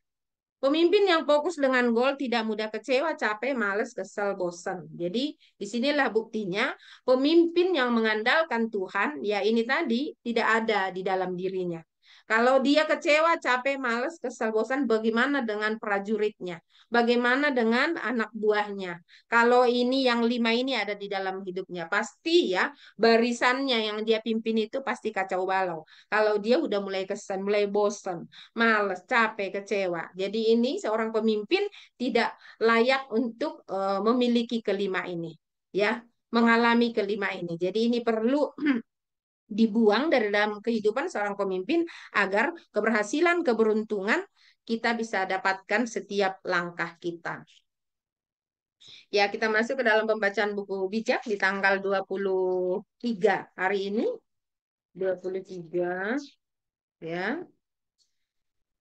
Pemimpin yang fokus dengan goal tidak mudah kecewa, capek, males, kesel, bosan. Jadi disinilah buktinya pemimpin yang mengandalkan Tuhan, ya ini tadi tidak ada di dalam dirinya. Kalau dia kecewa, capek, males, kesal, bosan, bagaimana dengan prajuritnya? Bagaimana dengan anak buahnya? Kalau ini yang 5 ini ada di dalam hidupnya, pasti ya barisannya yang dia pimpin itu pasti kacau balau. Kalau dia udah mulai kesal, mulai bosan, males, capek, kecewa. Jadi ini seorang pemimpin tidak layak untuk memiliki kelima ini, ya, mengalami kelima ini. Jadi ini perlu dibuang dari dalam kehidupan seorang pemimpin agar keberhasilan, keberuntungan kita bisa dapatkan setiap langkah kita. Ya, kita masuk ke dalam pembacaan buku bijak di tanggal 23 hari ini. 23 ya.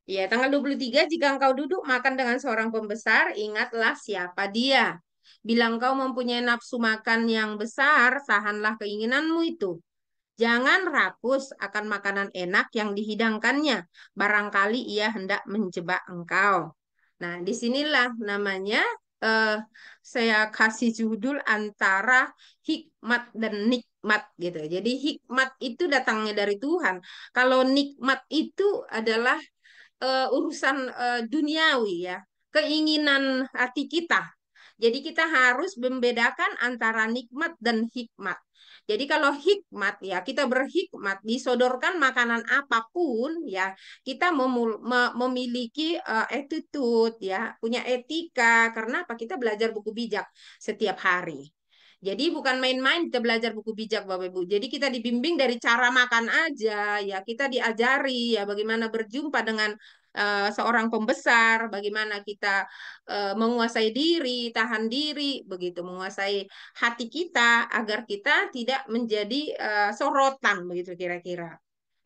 Ya, tanggal 23, jika engkau duduk makan dengan seorang pembesar, ingatlah siapa dia. Bila engkau mempunyai nafsu makan yang besar, tahanlah keinginanmu itu. Jangan rakus akan makanan enak yang dihidangkannya. Barangkali ia hendak menjebak engkau. Nah, disinilah namanya saya kasih judul antara hikmat dan nikmat gitu. Jadi hikmat itu datangnya dari Tuhan. Kalau nikmat itu adalah urusan duniawi ya, keinginan hati kita. Jadi kita harus membedakan antara nikmat dan hikmat. Jadi kalau hikmat ya, kita berhikmat disodorkan makanan apapun ya, kita memiliki attitude ya, punya etika. Karena apa? Kita belajar buku bijak setiap hari. Jadi bukan main-main kita belajar buku bijak Bapak Ibu. Jadi kita dibimbing dari cara makan aja ya, kita diajari ya bagaimana berjumpa dengan seorang pembesar, bagaimana kita menguasai diri, tahan diri, begitu menguasai hati kita agar kita tidak menjadi sorotan begitu kira-kira.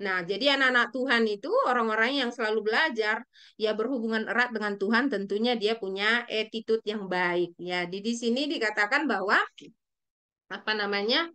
Nah, jadi anak-anak Tuhan itu orang-orang yang selalu belajar, ya berhubungan erat dengan Tuhan, tentunya dia punya attitude yang baik. Ya, di sini dikatakan bahwa apa namanya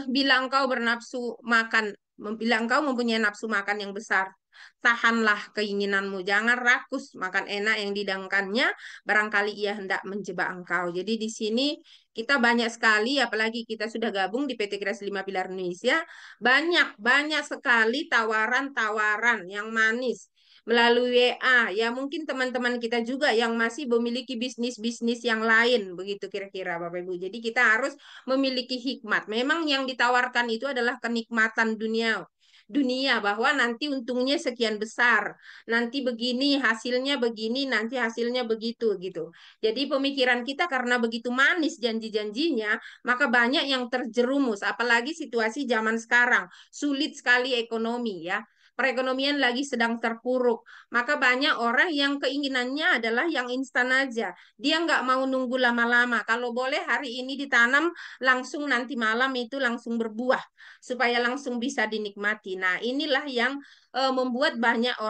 bila engkau bernafsu makan, bila engkau mempunyai nafsu makan yang besar, tahanlah keinginanmu, jangan rakus makan enak yang didangkannya, barangkali ia hendak menjebak engkau. Jadi di sini kita banyak sekali, apalagi kita sudah gabung di PT Kreasi 5 Pilar Indonesia, banyak sekali tawaran-tawaran yang manis melalui WA. Ya mungkin teman-teman kita juga yang masih memiliki bisnis-bisnis yang lain, begitu kira-kira Bapak Ibu. Jadi kita harus memiliki hikmat. Memang yang ditawarkan itu adalah kenikmatan dunia bahwa nanti untungnya sekian besar, nanti begini hasilnya begini, nanti hasilnya begitu gitu. Jadi pemikiran kita karena begitu manis janji-janjinya, maka banyak yang terjerumus. Apalagi situasi zaman sekarang sulit sekali ekonomi ya. Perekonomian lagi sedang terpuruk. Maka banyak orang yang keinginannya adalah yang instan aja. Dia nggak mau nunggu lama-lama. Kalau boleh hari ini ditanam, langsung nanti malam itu langsung berbuah. Supaya langsung bisa dinikmati. Nah inilah yang membuat banyak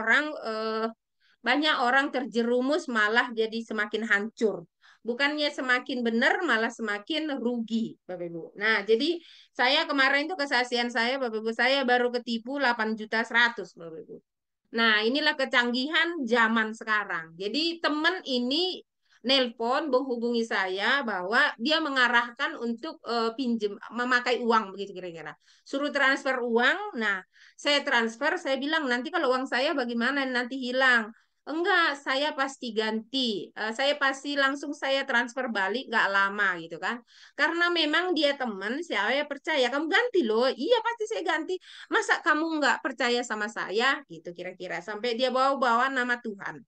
orang terjerumus malah jadi semakin hancur. Bukannya semakin benar, malah semakin rugi, Bapak Ibu. Nah, jadi saya kemarin itu kesaksian saya, Bapak Ibu, saya baru ketipu 8.100.000, Bapak Ibu. Nah, inilah kecanggihan zaman sekarang. Jadi teman ini nelpon menghubungi saya bahwa dia mengarahkan untuk pinjem memakai uang begitu kira-kira. Suruh transfer uang. Nah, saya transfer, saya bilang nanti kalau uang saya bagaimana nanti hilang. Enggak, saya pasti ganti. Saya pasti langsung saya transfer balik nggak lama gitu kan. Karena memang dia teman, saya percaya kamu ganti loh. Iya pasti saya ganti. Masa kamu nggak percaya sama saya? Gitu kira-kira. Sampai dia bawa-bawa nama Tuhan.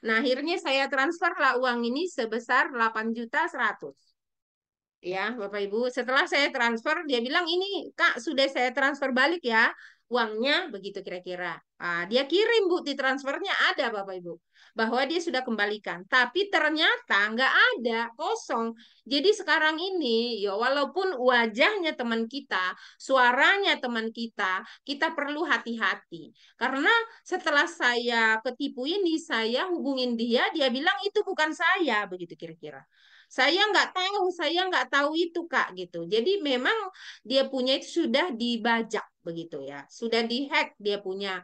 Nah, akhirnya saya transferlah uang ini sebesar 8.100.000. Ya, Bapak Ibu. Setelah saya transfer, dia bilang, ini Kak, sudah saya transfer balik ya uangnya, begitu kira-kira. Nah, dia kirim bukti transfernya ada, Bapak Ibu. Bahwa dia sudah kembalikan. Tapi ternyata nggak ada, kosong. Jadi sekarang ini, ya walaupun wajahnya teman kita, suaranya teman kita perlu hati-hati. Karena setelah saya ketipu ini, saya hubungin dia, dia bilang itu bukan saya, begitu kira-kira. Saya nggak tahu itu Kak gitu. Jadi memang dia punya itu sudah dibajak begitu ya. Sudah dihack dia punya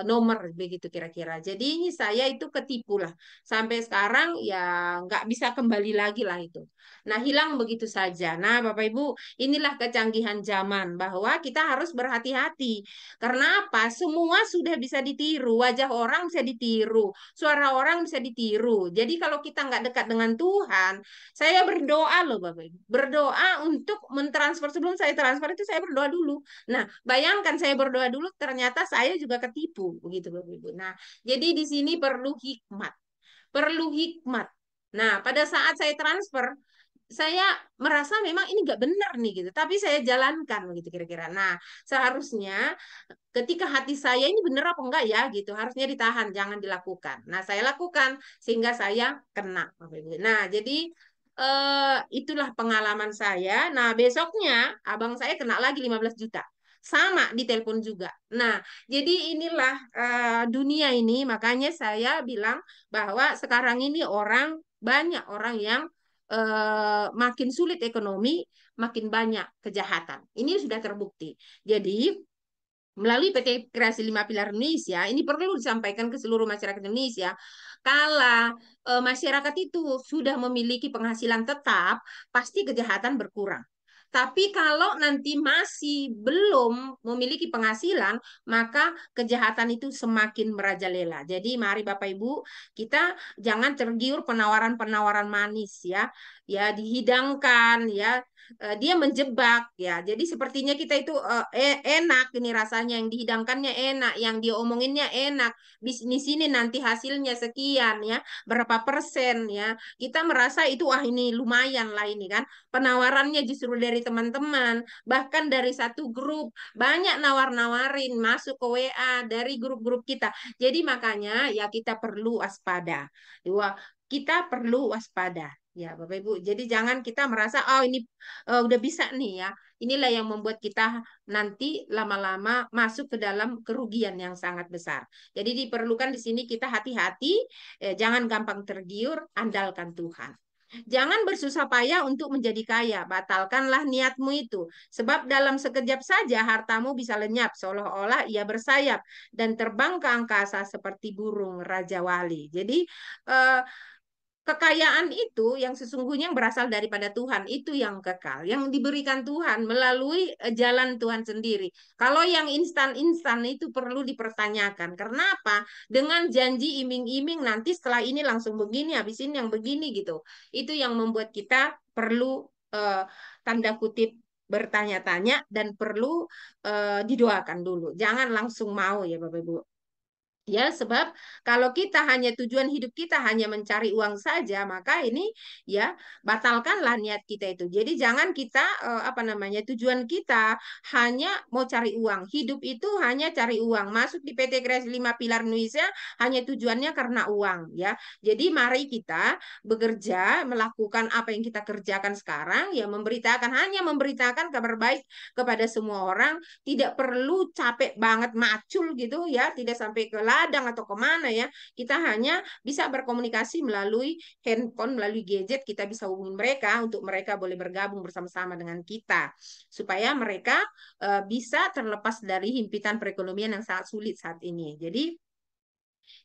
nomor begitu kira-kira. Jadi ini saya itu ketipu lah. Sampai sekarang ya nggak bisa kembali lagi lah itu. Nah, hilang begitu saja. Nah, Bapak Ibu, inilah kecanggihan zaman bahwa kita harus berhati-hati. Karena apa? Semua sudah bisa ditiru, wajah orang bisa ditiru, suara orang bisa ditiru. Jadi kalau kita nggak dekat dengan Tuhan, saya berdoa loh Bapak Ibu. Berdoa untuk mentransfer, sebelum saya transfer itu saya berdoa dulu. Nah, bayangkan saya berdoa dulu ternyata saya juga ketipu begitu Bapak Ibu. Nah, jadi di sini perlu hikmat. Perlu hikmat. Nah, pada saat saya transfer, saya merasa memang ini nggak benar nih gitu, tapi saya jalankan begitu kira-kira. Nah, seharusnya ketika hati saya ini benar apa enggak ya gitu, harusnya ditahan, jangan dilakukan. Nah, saya lakukan sehingga saya kena. Nah, jadi itulah pengalaman saya. Nah, besoknya abang saya kena lagi 15 juta. Sama di telepon juga. Nah, jadi inilah dunia ini, makanya saya bilang bahwa sekarang ini banyak orang yang makin sulit ekonomi, makin banyak kejahatan. Ini sudah terbukti. Jadi melalui PT Kreasi 5 Pilar Indonesia, ini perlu disampaikan ke seluruh masyarakat Indonesia, kalau masyarakat itu sudah memiliki penghasilan tetap, pasti kejahatan berkurang. Tapi kalau nanti masih belum memiliki penghasilan, maka kejahatan itu semakin merajalela. Jadi mari Bapak Ibu, kita jangan tergiur penawaran-penawaran manis ya. Ya dihidangkan ya, dia menjebak ya. Jadi sepertinya kita itu enak ini rasanya, yang dihidangkannya enak, yang dia omonginnya enak. Bisnis ini nanti hasilnya sekian ya, berapa persen ya. Kita merasa itu wah ini lumayan lah ini kan. Penawarannya justru dari teman-teman, bahkan dari satu grup banyak nawar-nawarin masuk ke WA dari grup-grup kita. Jadi makanya ya kita perlu waspada. Wah, kita perlu waspada. Ya, Bapak Ibu. Jadi jangan kita merasa oh ini udah bisa nih ya. Inilah yang membuat kita nanti lama-lama masuk ke dalam kerugian yang sangat besar. Jadi diperlukan di sini kita hati-hati, jangan gampang tergiur, andalkan Tuhan. Jangan bersusah payah untuk menjadi kaya, batalkanlah niatmu itu. Sebab dalam sekejap saja hartamu bisa lenyap, seolah-olah ia bersayap dan terbang ke angkasa seperti burung Raja Wali. Jadi kekayaan itu yang sesungguhnya berasal daripada Tuhan, itu yang kekal, yang diberikan Tuhan melalui jalan Tuhan sendiri. Kalau yang instan-instan itu perlu dipertanyakan. Karena apa? Dengan janji iming-iming nanti setelah ini langsung begini, habis ini yang begini gitu. Itu yang membuat kita perlu tanda kutip bertanya-tanya dan perlu didoakan dulu. Jangan langsung mau ya Bapak Ibu. Ya, sebab kalau kita hanya tujuan hidup kita hanya mencari uang saja, maka ini ya batalkanlah niat kita itu. Jadi jangan kita apa namanya tujuan kita hanya mau cari uang. Hidup itu hanya cari uang. Masuk di PT Kreasi 5 Pilar Indonesia hanya tujuannya karena uang ya. Jadi mari kita bekerja melakukan apa yang kita kerjakan sekarang ya, hanya memberitakan kabar baik kepada semua orang, tidak perlu capek banget macul gitu ya, tidak sampai ke ladang atau kemana ya. Kita hanya bisa berkomunikasi melalui handphone, melalui gadget, kita bisa hubungi mereka untuk mereka boleh bergabung bersama-sama dengan kita. Supaya mereka bisa terlepas dari himpitan perekonomian yang sangat sulit saat ini. Jadi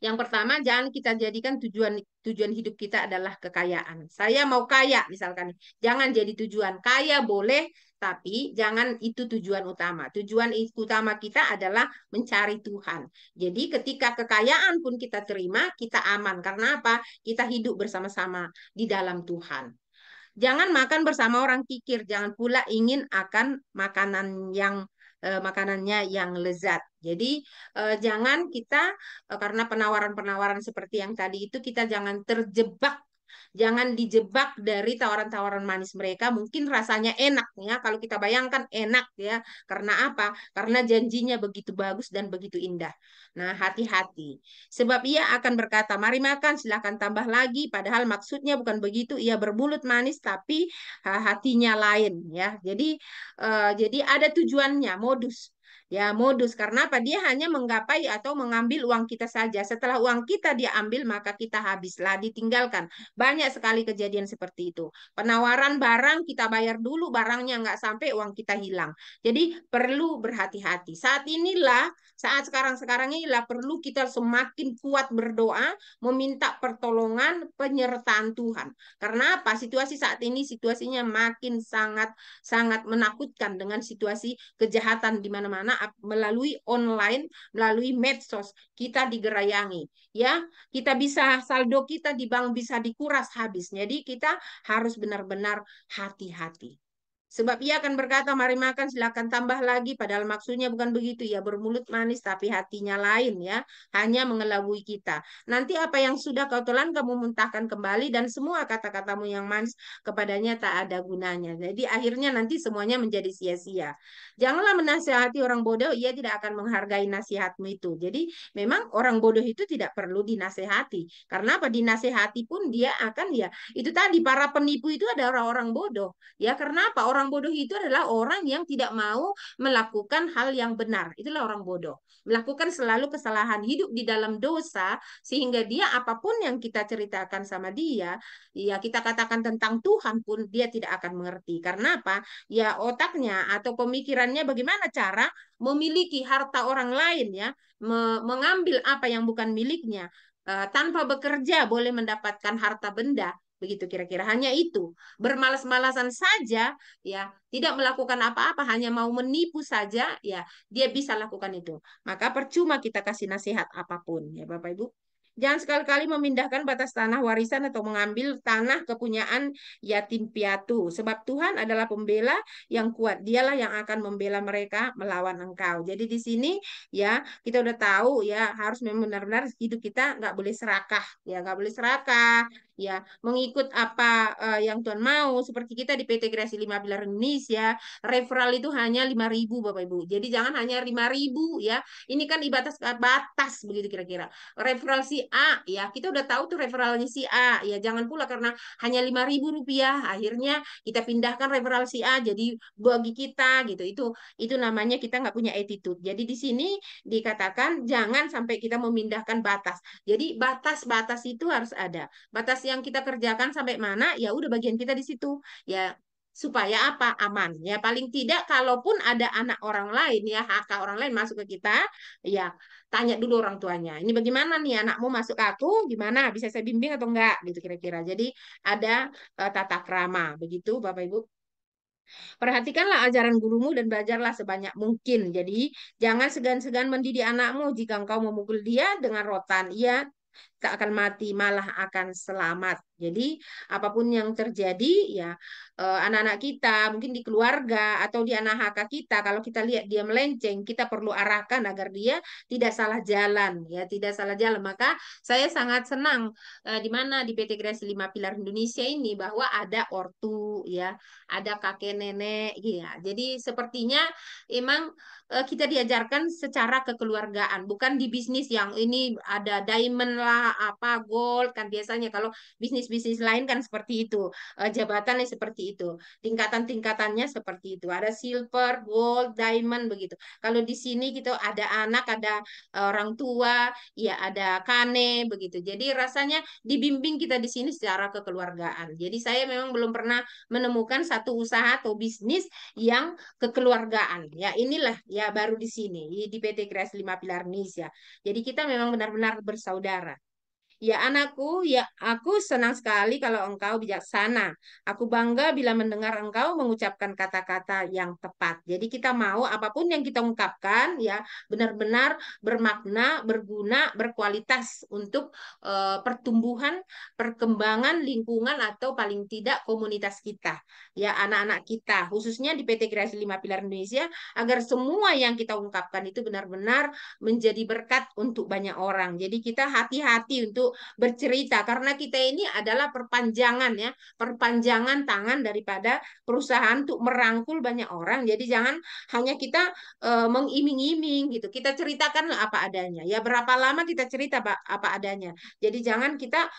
yang pertama, jangan kita jadikan tujuan hidup kita adalah kekayaan. Saya mau kaya, misalkan. Jangan jadi tujuan. Kaya boleh, tapi jangan itu tujuan utama. Tujuan utama kita adalah mencari Tuhan. Jadi ketika kekayaan pun kita terima, kita aman. Karena apa? Kita hidup bersama-sama di dalam Tuhan. Jangan makan bersama orang kikir. Jangan pula ingin akan makanannya yang lezat. Jadi jangan kita karena penawaran-penawaran seperti yang tadi itu kita jangan terjebak. Jangan dijebak dari tawaran-tawaran manis mereka. Mungkin rasanya enak ya. Kalau kita bayangkan enak ya. Karena apa? Karena janjinya begitu bagus dan begitu indah. Nah, hati-hati. Sebab ia akan berkata, mari makan, silahkan tambah lagi. Padahal maksudnya bukan begitu. Ia bermulut manis, tapi hatinya lain ya. Jadi ada tujuannya, modus. Ya, modus. Karena apa? Dia hanya menggapai atau mengambil uang kita saja. Setelah uang kita dia ambil, maka kita habislah, ditinggalkan. Banyak sekali kejadian seperti itu. Penawaran barang, kita bayar dulu, barangnya nggak sampai, uang kita hilang. Jadi perlu berhati-hati. Saat sekarang-sekarang inilah perlu kita semakin kuat berdoa, meminta pertolongan, penyertaan Tuhan. Karena apa? Situasi saat ini situasinya makin sangat menakutkan dengan situasi kejahatan di mana-mana melalui online, melalui medsos. Kita digerayangi, ya. Saldo kita di bank bisa dikuras habis. Jadi kita harus benar-benar hati-hati. Sebab ia akan berkata, mari makan, silakan tambah lagi. Padahal maksudnya bukan begitu. Ya, bermulut manis, tapi hatinya lain, ya. Hanya mengelabui kita. Nanti apa yang sudah kau telan, kamu muntahkan kembali. Dan semua kata-katamu yang manis kepadanya tak ada gunanya. Jadi akhirnya nanti semuanya menjadi sia-sia. Janganlah menasihati orang bodoh, ia tidak akan menghargai nasihatmu itu. Jadi memang orang bodoh itu tidak perlu dinasehati. Karena apa? Dinasehati pun dia akan, ya, itu tadi, para penipu itu ada orang-orang bodoh. Ya, karena apa? Orang bodoh itu adalah orang yang tidak mau melakukan hal yang benar. Itulah orang bodoh. Melakukan selalu kesalahan, hidup di dalam dosa, sehingga dia apapun yang kita ceritakan sama dia, ya kita katakan tentang Tuhan pun dia tidak akan mengerti. Karena apa? Ya otaknya atau pemikirannya bagaimana cara memiliki harta orang lain, ya, mengambil apa yang bukan miliknya, tanpa bekerja boleh mendapatkan harta benda. Begitu kira-kira, hanya itu, bermalas-malasan saja, ya, tidak melakukan apa-apa, hanya mau menipu saja, ya, dia bisa lakukan itu. Maka percuma kita kasih nasihat apapun, ya Bapak Ibu. Jangan sekali-kali memindahkan batas tanah warisan atau mengambil tanah kepunyaan yatim piatu. Sebab Tuhan adalah pembela yang kuat. Dialah yang akan membela mereka melawan engkau. Jadi di sini, ya, kita udah tahu, ya, harus benar-benar hidup kita nggak boleh serakah, ya, nggak boleh serakah, ya, mengikut apa yang Tuhan mau. Seperti kita di PT Kreasi 5 Pilar Indonesia, referral itu hanya 5.000 Bapak Ibu. Jadi jangan hanya 5.000, ya. Ini kan batas begitu kira-kira. Referral si A, ya, kita udah tahu tuh referralnya si A, ya, jangan pula karena hanya 5.000 rupiah akhirnya kita pindahkan referral si A jadi bagi kita, gitu. Itu namanya kita nggak punya attitude. Jadi di sini dikatakan jangan sampai kita memindahkan batas. Jadi batas-batas itu harus ada. Batas yang kita kerjakan sampai mana, ya udah bagian kita di situ, ya, supaya apa? Aman. Ya, paling tidak kalaupun ada anak orang lain, ya, hak orang lain masuk ke kita, ya, tanya dulu orang tuanya. Ini bagaimana nih anakmu masuk ke aku, gimana? Bisa saya bimbing atau enggak? Gitu kira-kira. Jadi ada tata krama, begitu Bapak Ibu. Perhatikanlah ajaran gurumu dan belajarlah sebanyak mungkin. Jadi jangan segan-segan mendidik anakmu. Jika engkau memukul dia dengan rotan, ia tak akan mati, malah akan selamat. Jadi apapun yang terjadi, ya, anak-anak kita mungkin di keluarga atau di anak haka kita, kalau kita lihat dia melenceng, kita perlu arahkan agar dia tidak salah jalan, ya, tidak salah jalan. Maka saya sangat senang di mana di PT Kreasi 5 Pilar Indonesia ini bahwa ada ortu, ya, ada kakek nenek, ya. Jadi sepertinya emang kita diajarkan secara kekeluargaan, bukan di bisnis yang ini ada diamond lah, apa gold, kan biasanya kalau bisnis-bisnis lain kan seperti itu, jabatannya seperti itu, tingkatan-tingkatannya seperti itu, ada silver, gold, diamond, begitu. Kalau di sini kita ada anak, ada orang tua, ya, ada kane, begitu. Jadi rasanya dibimbing kita di sini secara kekeluargaan. Jadi saya memang belum pernah menemukan satu usaha atau bisnis yang kekeluargaan. Ya, inilah, ya, baru di sini di PT Kreasi 5 Pilar Indonesia. Jadi kita memang benar-benar bersaudara. Ya anakku, ya aku senang sekali kalau engkau bijaksana. Aku bangga bila mendengar engkau mengucapkan kata-kata yang tepat. Jadi kita mau apapun yang kita ungkapkan, ya, benar-benar bermakna, berguna, berkualitas untuk pertumbuhan, perkembangan lingkungan atau paling tidak komunitas kita. Ya, anak-anak kita, khususnya di PT Kreasi 5 Pilar Indonesia, agar semua yang kita ungkapkan itu benar-benar menjadi berkat untuk banyak orang. Jadi kita hati-hati untuk untuk bercerita karena kita ini adalah perpanjangan ya, perpanjangan tangan daripada perusahaan untuk merangkul banyak orang. Jadi jangan hanya kita mengiming-iming gitu. Kita ceritakan apa adanya. Ya berapa lama kita cerita Pak apa adanya. Jadi jangan kita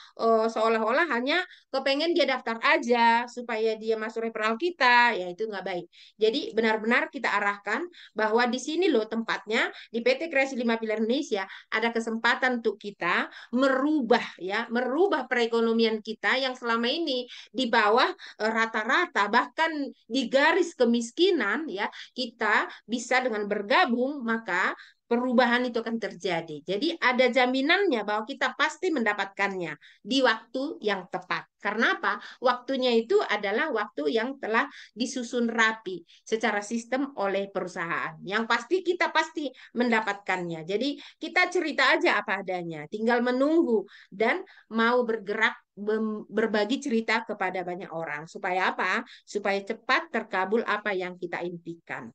seolah-olah hanya kepengen dia daftar aja supaya dia masuk referral kita, ya itu nggak baik. Jadi benar-benar kita arahkan bahwa di sini loh tempatnya di PT Kreasi 5 Pilar Indonesia ada kesempatan untuk kita merubah ya, merubah perekonomian kita yang selama ini di bawah rata-rata bahkan di garis kemiskinan ya, kita bisa dengan bergabung maka perubahan itu akan terjadi. Jadi ada jaminannya bahwa kita pasti mendapatkannya di waktu yang tepat. Karena apa? Waktunya itu adalah waktu yang telah disusun rapi secara sistem oleh perusahaan. Yang pasti kita pasti mendapatkannya. Jadi kita cerita aja apa adanya, tinggal menunggu dan mau bergerak berbagi cerita kepada banyak orang. Supaya apa? Supaya cepat terkabul apa yang kita impikan.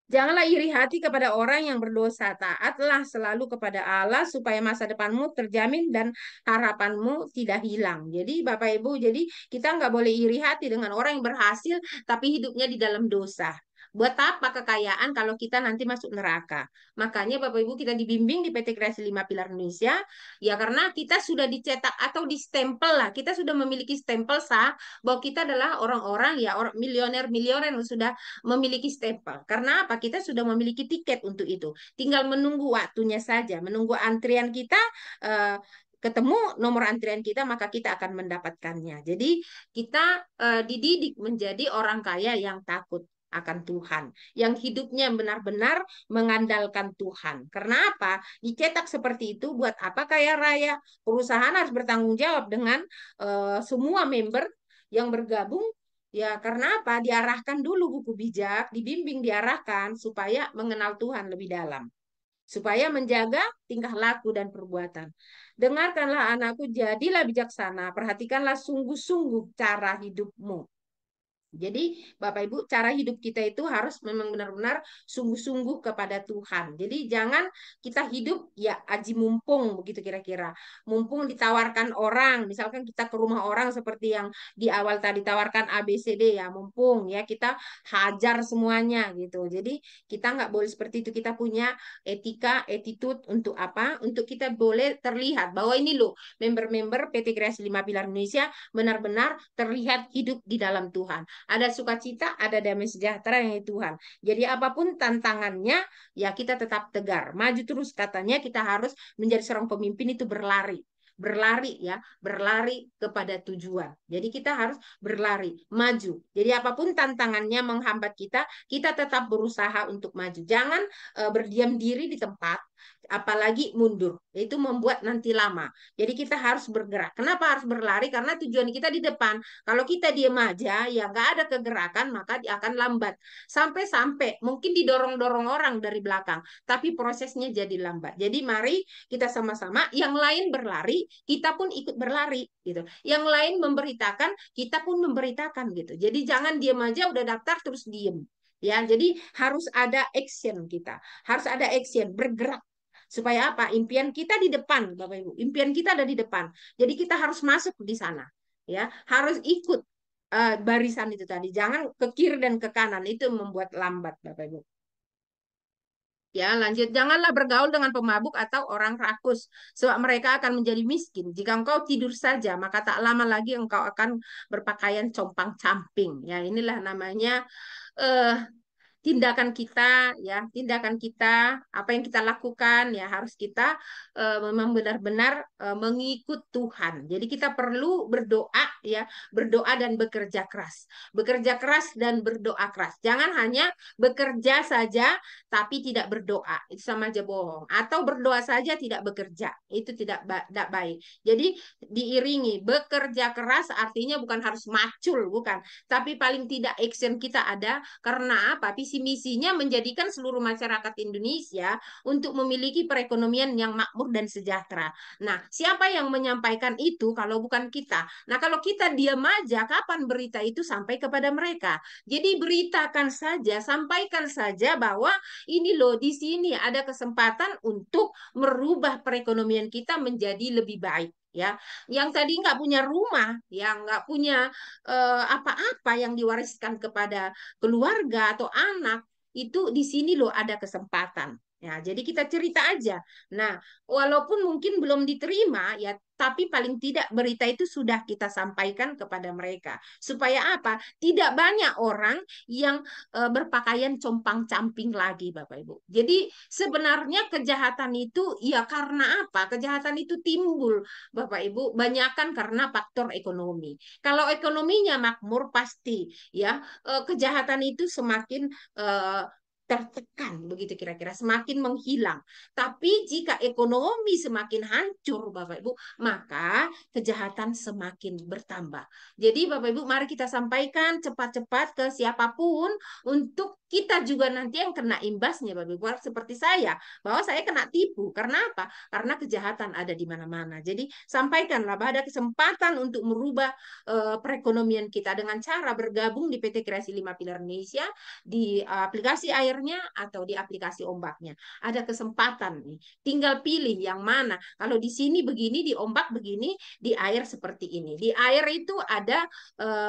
Janganlah iri hati kepada orang yang berdosa. Taatlah selalu kepada Allah supaya masa depanmu terjamin dan harapanmu tidak hilang. Jadi Bapak Ibu, jadi kita nggak boleh iri hati dengan orang yang berhasil tapi hidupnya di dalam dosa. Buat apa kekayaan kalau kita nanti masuk neraka? Makanya Bapak Ibu kita dibimbing di PT Kreasi 5 Pilar Indonesia, ya karena kita sudah dicetak atau distempel lah. Kita sudah memiliki stempel sah bahwa kita adalah orang-orang ya orang milioner-milioner yang sudah memiliki stempel. Karena apa? Kita sudah memiliki tiket untuk itu. Tinggal menunggu waktunya saja, menunggu antrian kita ketemu nomor antrian kita maka kita akan mendapatkannya. Jadi kita dididik menjadi orang kaya yang takut akan Tuhan, yang hidupnya benar-benar mengandalkan Tuhan. Karena apa? Dicetak seperti itu buat apa kaya raya? Perusahaan harus bertanggung jawab dengan semua member yang bergabung. Ya, karena apa? Diarahkan dulu buku bijak, dibimbing, diarahkan supaya mengenal Tuhan lebih dalam. Supaya menjaga tingkah laku dan perbuatan. Dengarkanlah anakku, jadilah bijaksana, perhatikanlah sungguh-sungguh cara hidupmu. Jadi Bapak Ibu cara hidup kita itu harus memang benar-benar sungguh-sungguh kepada Tuhan. Jadi jangan kita hidup ya aji mumpung begitu kira-kira. Mumpung ditawarkan orang, misalkan kita ke rumah orang seperti yang di awal tadi tawarkan ABCD ya, mumpung ya kita hajar semuanya gitu. Jadi kita nggak boleh seperti itu. Kita punya etika, attitude untuk apa? Untuk kita boleh terlihat bahwa ini loh member-member PT Kreasi 5 Pilar Indonesia benar-benar terlihat hidup di dalam Tuhan. Ada sukacita, ada damai sejahtera yang Tuhan. Jadi apapun tantangannya, ya kita tetap tegar. Maju terus katanya kita harus menjadi seorang pemimpin itu berlari. Berlari ya, berlari kepada tujuan. Jadi kita harus berlari, maju. Jadi apapun tantangannya menghambat kita tetap berusaha untuk maju. Jangan berdiam diri di tempat, apalagi mundur. Itu membuat nanti lama. Jadi kita harus bergerak. Kenapa harus berlari? Karena tujuan kita di depan. Kalau kita diam aja, ya nggak ada kegerakan, maka dia akan lambat. Sampai-sampai mungkin didorong-dorong orang dari belakang, tapi prosesnya jadi lambat. Jadi mari kita sama-sama, yang lain berlari, kita pun ikut berlari, gitu. Yang lain memberitakan, kita pun memberitakan, gitu. Jadi jangan diam aja, udah daftar terus diem. Ya, jadi harus ada action kita, harus ada action, bergerak. Supaya apa? Impian kita di depan, Bapak Ibu. Impian kita ada di depan. Jadi kita harus masuk di sana. Ya, harus ikut barisan itu tadi. Jangan ke kiri dan ke kanan. Itu membuat lambat, Bapak Ibu. Ya, lanjut. Janganlah bergaul dengan pemabuk atau orang rakus, sebab mereka akan menjadi miskin. Jika engkau tidur saja, maka tak lama lagi engkau akan berpakaian compang-camping. Ya, inilah namanya tindakan kita ya, tindakan kita, apa yang kita lakukan ya harus kita memang benar-benar mengikut Tuhan. Jadi kita perlu berdoa ya, berdoa dan bekerja keras. Bekerja keras dan berdoa keras. Jangan hanya bekerja saja tapi tidak berdoa. Itu sama aja bohong. Atau berdoa saja tidak bekerja. Itu tidak baik. Jadi diiringi bekerja keras artinya bukan harus macul, bukan. Tapi paling tidak action kita ada karena apa? visi misinya menjadikan seluruh masyarakat Indonesia untuk memiliki perekonomian yang makmur dan sejahtera. Nah, siapa yang menyampaikan itu kalau bukan kita? Nah, kalau kita diam aja, kapan berita itu sampai kepada mereka? Jadi beritakan saja, sampaikan saja bahwa ini loh, di sini ada kesempatan untuk merubah perekonomian kita menjadi lebih baik. Ya, yang tadi nggak punya rumah, yang nggak punya apa-apa yang diwariskan kepada keluarga atau anak, itu di sini loh ada kesempatan. Ya, jadi kita cerita aja. Nah, walaupun mungkin belum diterima, ya, tapi paling tidak berita itu sudah kita sampaikan kepada mereka. Supaya apa? Tidak banyak orang yang berpakaian compang-camping lagi, Bapak Ibu. Jadi sebenarnya kejahatan itu ya karena apa? Kejahatan itu timbul, Bapak Ibu, banyakan karena faktor ekonomi. Kalau ekonominya makmur pasti ya kejahatan itu semakin tertekan, begitu kira-kira, semakin menghilang. Tapi jika ekonomi semakin hancur, Bapak Ibu, maka kejahatan semakin bertambah. Jadi Bapak Ibu, mari kita sampaikan cepat-cepat ke siapapun untuk kita juga nanti yang kena imbasnya, Bapak Ibu. Seperti saya, bahwa saya kena tipu. Karena apa? Karena kejahatan ada di mana-mana. Jadi sampaikanlah bahwa ada kesempatan untuk merubah perekonomian kita dengan cara bergabung di PT Kreasi 5 Pilar Indonesia, di aplikasi airnya atau di aplikasi ombaknya. Ada kesempatan nih. Tinggal pilih yang mana. Kalau di sini begini, di ombak begini, di air seperti ini. Di air itu ada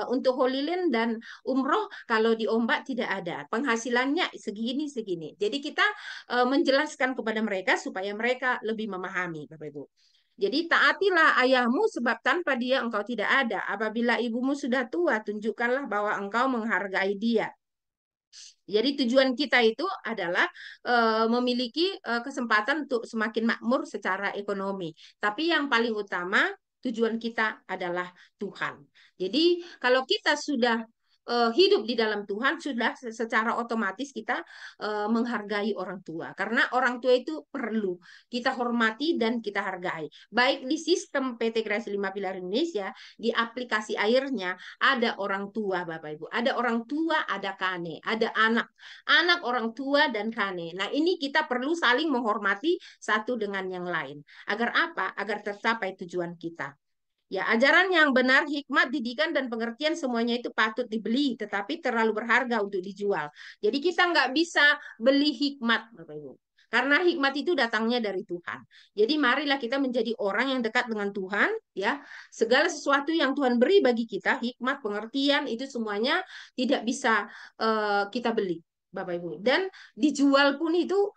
untuk Holy Land dan umroh, kalau di ombak tidak ada. Penghasilannya segini-segini. Jadi kita menjelaskan kepada mereka supaya mereka lebih memahami, Bapak Ibu. Jadi taatilah ayahmu sebab tanpa dia engkau tidak ada. Apabila ibumu sudah tua, tunjukkanlah bahwa engkau menghargai dia. Jadi tujuan kita itu adalah memiliki kesempatan untuk semakin makmur secara ekonomi. Tapi yang paling utama tujuan kita adalah Tuhan. Jadi kalau kita sudah hidup di dalam Tuhan, sudah secara otomatis kita menghargai orang tua. Karena orang tua itu perlu kita hormati dan kita hargai. Baik di sistem PT Kreasi 5 Pilar Indonesia, di aplikasi airnya, ada orang tua, Bapak Ibu. Ada orang tua, ada kane, ada anak. Anak, orang tua, dan kane. Nah, ini kita perlu saling menghormati satu dengan yang lain. Agar apa? Agar tercapai tujuan kita. Ya, ajaran yang benar, hikmat, didikan, dan pengertian semuanya itu patut dibeli, tetapi terlalu berharga untuk dijual. Jadi kita nggak bisa beli hikmat, Bapak Ibu. Karena hikmat itu datangnya dari Tuhan. Jadi marilah kita menjadi orang yang dekat dengan Tuhan, ya. Segala sesuatu yang Tuhan beri bagi kita, hikmat, pengertian, itu semuanya tidak bisa kita beli, Bapak Ibu. Dan dijual pun itu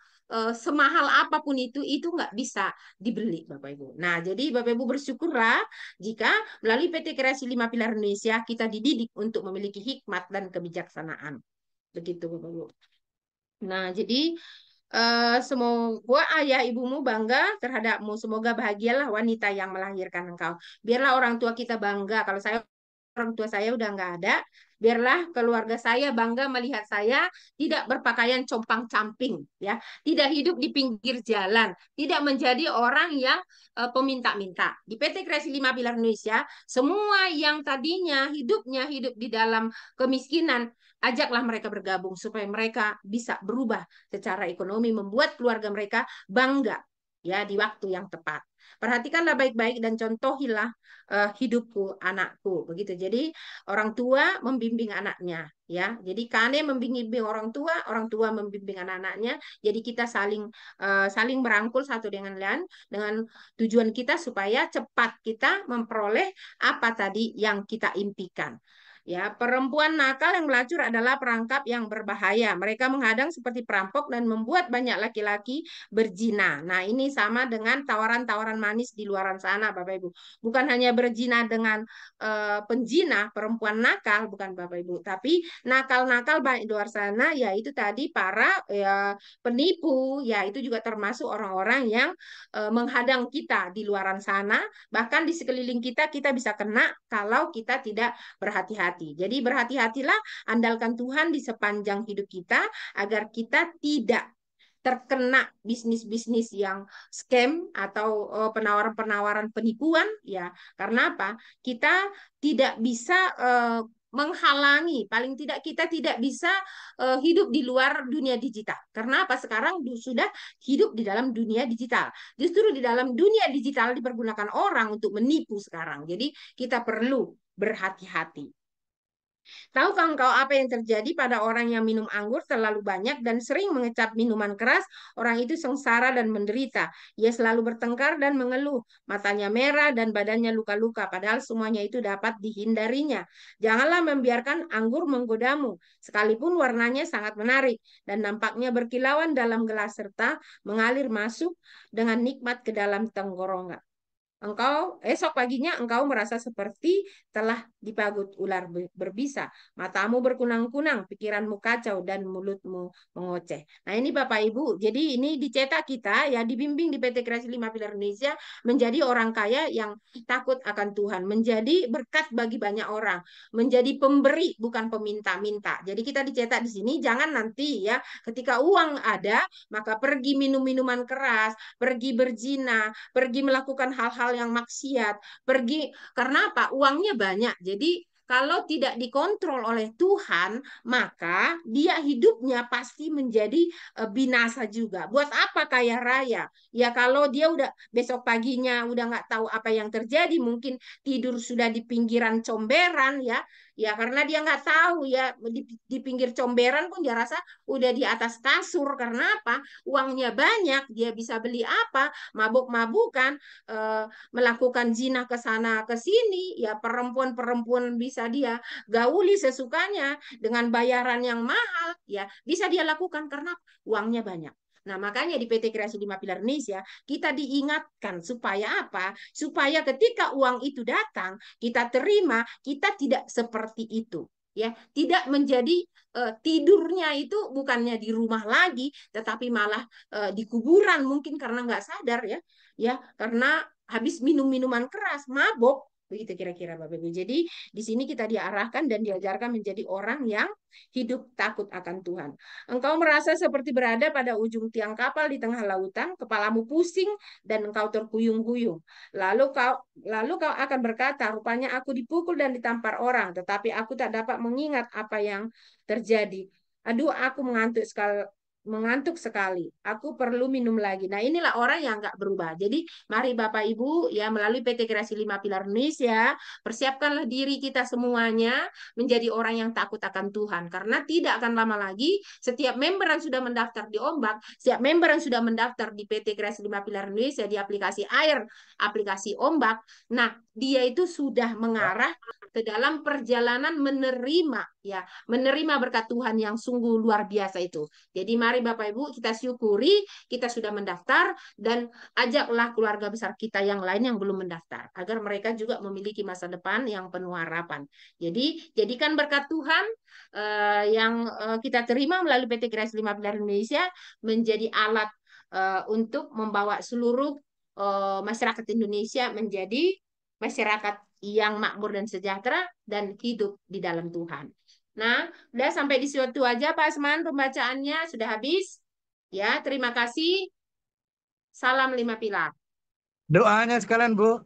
semahal apapun itu nggak bisa dibeli, Bapak Ibu. Nah, jadi Bapak Ibu bersyukurlah jika melalui PT Kreasi 5 Pilar Indonesia kita dididik untuk memiliki hikmat dan kebijaksanaan. Begitu, Bapak Ibu. Nah, jadi semoga ayah ibumu bangga terhadapmu. Semoga bahagialah wanita yang melahirkan engkau. Biarlah orang tua kita bangga. Kalau saya, orang tua saya udah nggak ada, biarlah keluarga saya bangga melihat saya tidak berpakaian compang-camping, ya, tidak hidup di pinggir jalan, tidak menjadi orang yang peminta-minta. Di PT Kreasi 5 Pilar Indonesia, semua yang tadinya hidupnya hidup di dalam kemiskinan, ajaklah mereka bergabung supaya mereka bisa berubah secara ekonomi, membuat keluarga mereka bangga, ya, di waktu yang tepat. Perhatikanlah baik-baik dan contohilah hidupku, anakku, begitu. Jadi orang tua membimbing anaknya, ya. Jadi kane membimbing orang tua membimbing anak-anaknya. Jadi kita saling merangkul satu dengan lain dengan tujuan kita supaya cepat kita memperoleh apa tadi yang kita impikan. Ya, perempuan nakal yang melacur adalah perangkap yang berbahaya. Mereka menghadang seperti perampok dan membuat banyak laki-laki berzina. Nah, ini sama dengan tawaran-tawaran manis di luaran sana, Bapak Ibu. Bukan hanya berzina dengan penjina, perempuan nakal, bukan Bapak Ibu, tapi nakal-nakal banyak di luar sana, yaitu tadi para penipu, ya itu juga termasuk orang-orang yang menghadang kita di luaran sana, bahkan di sekeliling kita bisa kena kalau kita tidak berhati-hati. Jadi berhati-hatilah, andalkan Tuhan di sepanjang hidup kita agar kita tidak terkena bisnis-bisnis yang scam atau penawaran-penawaran penipuan, ya. Karena apa? Kita tidak bisa menghalangi, paling tidak kita tidak bisa hidup di luar dunia digital. Karena apa? Sekarang sudah hidup di dalam dunia digital. Justru di dalam dunia digital dipergunakan orang untuk menipu sekarang. Jadi kita perlu berhati-hati. Tahukah engkau apa yang terjadi pada orang yang minum anggur terlalu banyak dan sering mengecap minuman keras? Orang itu sengsara dan menderita. Ia selalu bertengkar dan mengeluh. Matanya merah dan badannya luka-luka. Padahal semuanya itu dapat dihindarinya. Janganlah membiarkan anggur menggodamu. Sekalipun warnanya sangat menarik dan nampaknya berkilauan dalam gelas serta mengalir masuk dengan nikmat ke dalam tenggorokan. Engkau esok paginya engkau merasa seperti telah dipagut ular berbisa. Matamu berkunang-kunang, pikiranmu kacau dan mulutmu mengoceh. Nah, ini Bapak Ibu, jadi ini dicetak kita ya, dibimbing di PT Kreasi 5 Pilar Indonesia menjadi orang kaya yang takut akan Tuhan, menjadi berkat bagi banyak orang, menjadi pemberi bukan peminta-minta. Jadi kita dicetak di sini, jangan nanti ya ketika uang ada maka pergi minum minuman keras, pergi berzina, pergi melakukan hal-hal yang maksiat, pergi karena apa? Uangnya banyak. Jadi kalau tidak dikontrol oleh Tuhan, maka dia hidupnya pasti menjadi binasa juga. Buat apa kaya raya? Ya kalau dia udah besok paginya udah nggak tahu apa yang terjadi, mungkin tidur sudah di pinggiran comberan ya. Ya karena dia nggak tahu ya di pinggir comberan pun dia rasa udah di atas kasur. Karena apa? Uangnya banyak, dia bisa beli apa? Mabuk-mabukan, melakukan zina ke sana ke sini, ya perempuan-perempuan bisa dia gauli sesukanya dengan bayaran yang mahal, ya bisa dia lakukan karena uangnya banyak. Nah, makanya di PT Kreasi 5 Pilar Indonesia kita diingatkan supaya apa? Supaya ketika uang itu datang, kita terima, kita tidak seperti itu. Ya, tidak menjadi tidurnya itu bukannya di rumah lagi, tetapi malah di kuburan mungkin karena nggak sadar ya, ya karena habis minum minuman keras, mabok, begitu kira-kira Bapak Ibu. Jadi di sini kita diarahkan dan diajarkan menjadi orang yang hidup takut akan Tuhan. Engkau merasa seperti berada pada ujung tiang kapal di tengah lautan, kepalamu pusing dan engkau terkuyung-kuyung. Lalu kau akan berkata, rupanya aku dipukul dan ditampar orang, tetapi aku tak dapat mengingat apa yang terjadi. Aduh, aku mengantuk sekali. Aku perlu minum lagi. Nah, inilah orang yang nggak berubah. Jadi, mari Bapak Ibu, ya melalui PT Kreasi 5 Pilar Indonesia, persiapkanlah diri kita semuanya menjadi orang yang takut akan Tuhan. Karena tidak akan lama lagi, setiap member yang sudah mendaftar di Ombak, setiap member yang sudah mendaftar di PT Kreasi 5 Pilar Indonesia, di aplikasi Air, aplikasi Ombak, nah, dia itu sudah mengarah ke dalam perjalanan menerima berkat Tuhan yang sungguh luar biasa itu. Jadi mari Bapak Ibu kita syukuri kita sudah mendaftar dan ajaklah keluarga besar kita yang lain yang belum mendaftar agar mereka juga memiliki masa depan yang penuh harapan. Jadi jadikan berkat Tuhan yang kita terima melalui PT Kreasi 5 Pilar Indonesia menjadi alat untuk membawa seluruh masyarakat Indonesia menjadi masyarakat yang makmur dan sejahtera dan hidup di dalam Tuhan. Nah, udah sampai di situ aja Pak Asman pembacaannya sudah habis. Ya, terima kasih. Salam 5 Pilar. Doanya sekalian, Bu.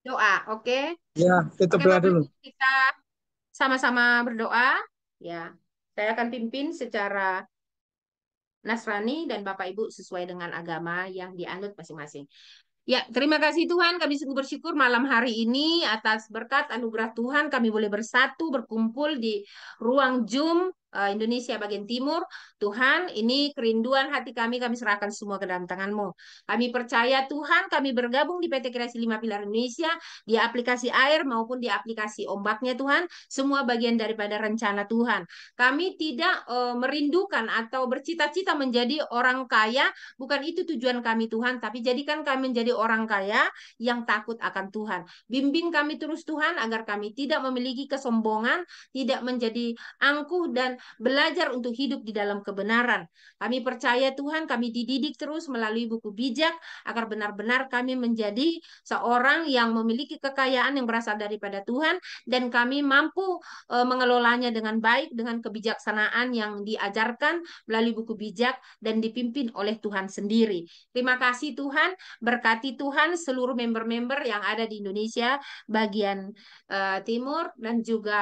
Doa, oke? Ya, tutup Oke, doa Bapak dulu. Ibu, kita sama-sama berdoa. Ya, saya akan pimpin secara Nasrani dan Bapak Ibu sesuai dengan agama yang dianut masing-masing. Ya, terima kasih Tuhan. Kami sungguh bersyukur malam hari ini atas berkat anugerah Tuhan kami boleh bersatu berkumpul di ruang Zoom Indonesia bagian timur. Tuhan, ini kerinduan hati kami serahkan semua ke dalam tangan-Mu. Kami percaya Tuhan, kami bergabung di PT Kreasi 5 Pilar Indonesia, di aplikasi Air maupun di aplikasi Ombaknya Tuhan, semua bagian daripada rencana Tuhan. Kami tidak merindukan atau bercita-cita menjadi orang kaya, bukan itu tujuan kami Tuhan, tapi jadikan kami menjadi orang kaya yang takut akan Tuhan. Bimbing kami terus Tuhan agar kami tidak memiliki kesombongan, tidak menjadi angkuh dan belajar untuk hidup di dalam kebenaran. Kami percaya Tuhan, kami dididik terus melalui buku bijak agar benar-benar kami menjadi seorang yang memiliki kekayaan yang berasal daripada Tuhan, dan kami mampu mengelolanya dengan baik dengan kebijaksanaan yang diajarkan melalui buku bijak dan dipimpin oleh Tuhan sendiri. Terima kasih Tuhan, berkati Tuhan seluruh member-member yang ada di Indonesia bagian Timur dan juga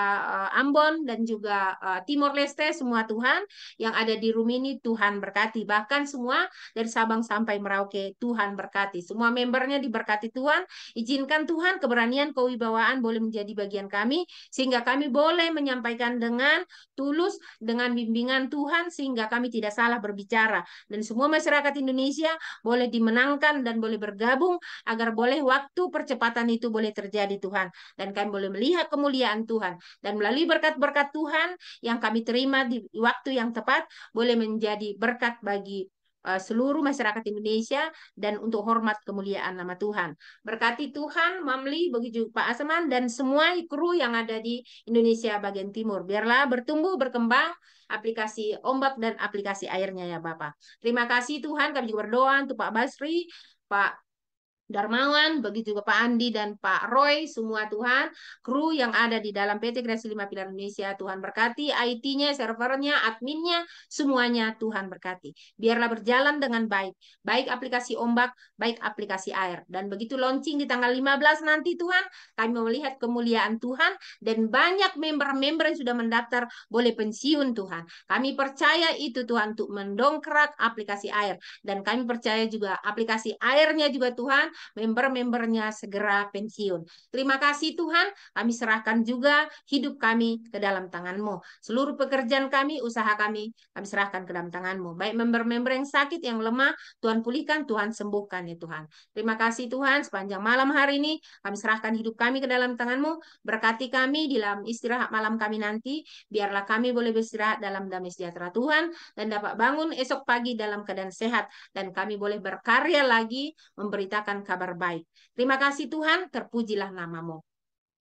Ambon dan juga Timor Leste, semua Tuhan yang ada di room ini Tuhan berkati, bahkan semua dari Sabang sampai Merauke Tuhan berkati, semua membernya diberkati Tuhan. Izinkan Tuhan keberanian kewibawaan boleh menjadi bagian kami sehingga kami boleh menyampaikan dengan tulus dengan bimbingan Tuhan sehingga kami tidak salah berbicara, dan semua masyarakat Indonesia boleh dimenangkan dan boleh bergabung agar boleh waktu percepatan itu boleh terjadi Tuhan, dan kami boleh melihat kemuliaan Tuhan, dan melalui berkat-berkat Tuhan yang kami terima di waktu yang tepat boleh menjadi berkat bagi seluruh masyarakat Indonesia dan untuk hormat kemuliaan nama Tuhan. Berkati Tuhan, Mamli, begitu Pak Asman dan semua kru yang ada di Indonesia bagian timur. Biarlah bertumbuh, berkembang aplikasi ombak dan aplikasi airnya ya Bapak. Terima kasih Tuhan, kami juga berdoa untuk Pak Basri, Pak Darmawan, begitu juga Pak Andi dan Pak Roy, semua Tuhan, kru yang ada di dalam PT Kreasi 5 Pilar Indonesia, Tuhan berkati, IT-nya, servernya, adminnya, semuanya Tuhan berkati. Biarlah berjalan dengan baik, baik aplikasi ombak, baik aplikasi air. Dan begitu launching di tanggal 15 nanti Tuhan, kami melihat kemuliaan Tuhan, dan banyak member-member yang sudah mendaftar boleh pensiun Tuhan. Kami percaya itu Tuhan untuk mendongkrak aplikasi air, dan kami percaya juga aplikasi airnya juga Tuhan, member-membernya segera pensiun. Terima kasih Tuhan, kami serahkan juga hidup kami ke dalam tangan-Mu. Seluruh pekerjaan kami, usaha kami serahkan ke dalam tangan-Mu. Baik member-member yang sakit, yang lemah, Tuhan pulihkan, Tuhan sembuhkan ya Tuhan. Terima kasih Tuhan, sepanjang malam hari ini kami serahkan hidup kami ke dalam tangan-Mu. Berkati kami di dalam istirahat malam kami nanti, biarlah kami boleh beristirahat dalam damai sejahtera Tuhan, dan dapat bangun esok pagi dalam keadaan sehat, dan kami boleh berkarya lagi memberitakan kabar baik. Terima kasih Tuhan, terpujilah nama-Mu.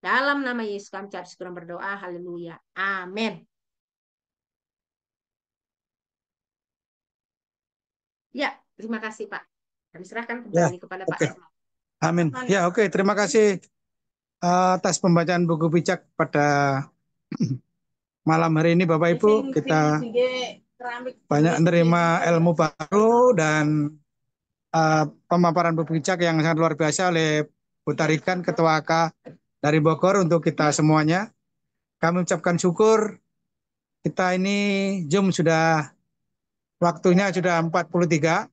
Dalam nama Yesus kami ucap syukur dan berdoa, haleluya. Amin. Ya, terima kasih Pak. Kami serahkan kembali kepada Pak Esma. Amin. Ya, oke. Terima kasih atas pembacaan buku bijak pada malam hari ini Bapak Ibu. Kita banyak menerima ilmu baru dan pemaparan buku bijak yang sangat luar biasa oleh Bu Tarigan, Ketua AK dari Bogor untuk kita semuanya. Kami ucapkan syukur. Kita ini Zoom sudah waktunya sudah 43.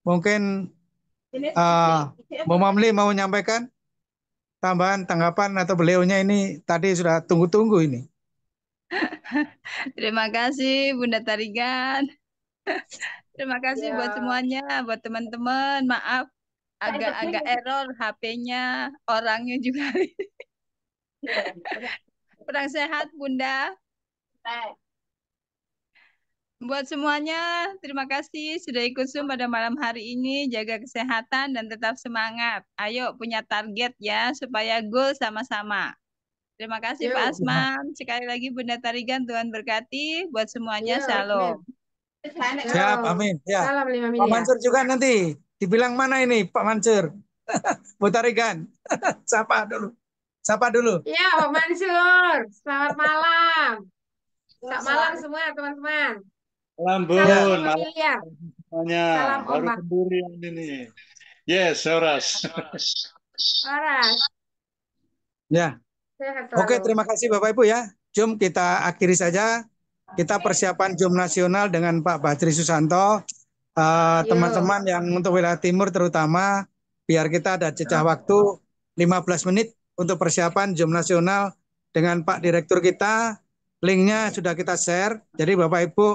Mungkin Bu Mamli mau menyampaikan tambahan tanggapan atau beliaunya ini tadi sudah tunggu-tunggu ini. Terima kasih Bunda Tarigan. Terima kasih buat semuanya, buat teman-teman. Maaf agak-agak error HP-nya, orangnya juga kurang sehat Bunda. Buat semuanya, terima kasih sudah ikut Zoom pada malam hari ini. Jaga kesehatan dan tetap semangat. Ayo punya target ya, supaya goal sama-sama. Terima kasih Pak Asman. Sekali lagi Bunda Tarigan, Tuhan berkati. Buat semuanya, shalom. Siap, amin. Ya. Salam 5 Pak miliar. Mansur juga nanti dibilang mana ini Pak Mansur. Bu Tarigan. Sapa dulu. Sapa dulu. Ya, Pak Mansur. Selamat malam. Selamat malam semua teman-teman. Salam Bun, Salam 5 malam miliar. semuanya. Salam Baru ombak. sendirian ini. Yes, Horas. Horas. Ya. Sehat Oke, selalu. terima kasih Bapak Ibu ya. Jom kita akhiri saja. Kita persiapan Jom Nasional dengan Pak Badri Susanto. Teman-teman yang untuk wilayah timur terutama, biar kita ada jeda waktu 15 menit untuk persiapan Jom Nasional dengan Pak Direktur kita. Linknya sudah kita share. Jadi Bapak Ibu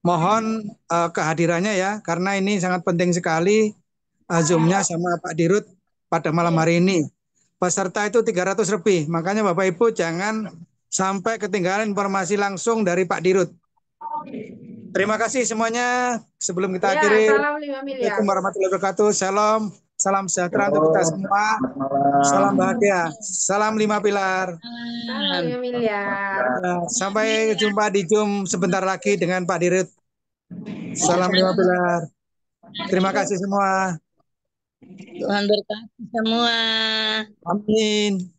mohon kehadirannya ya, karena ini sangat penting sekali Zoom-nya sama Pak Dirut pada malam hari ini. Peserta itu 300 lebih, makanya Bapak Ibu jangan sampai ketinggalan informasi langsung dari Pak Dirut. Terima kasih semuanya. Sebelum kita akhiri, Salam 5 miliar. Assalamualaikum warahmatullahi wabarakatuh. Salam. Salam sejahtera untuk kita semua. Salam bahagia. Salam 5 pilar. Salam ya miliar. Ya, sampai jumpa di Zoom sebentar lagi dengan Pak Dirut. Salam 5 pilar. Terima kasih semua. Tuhan berkati semua. Amin.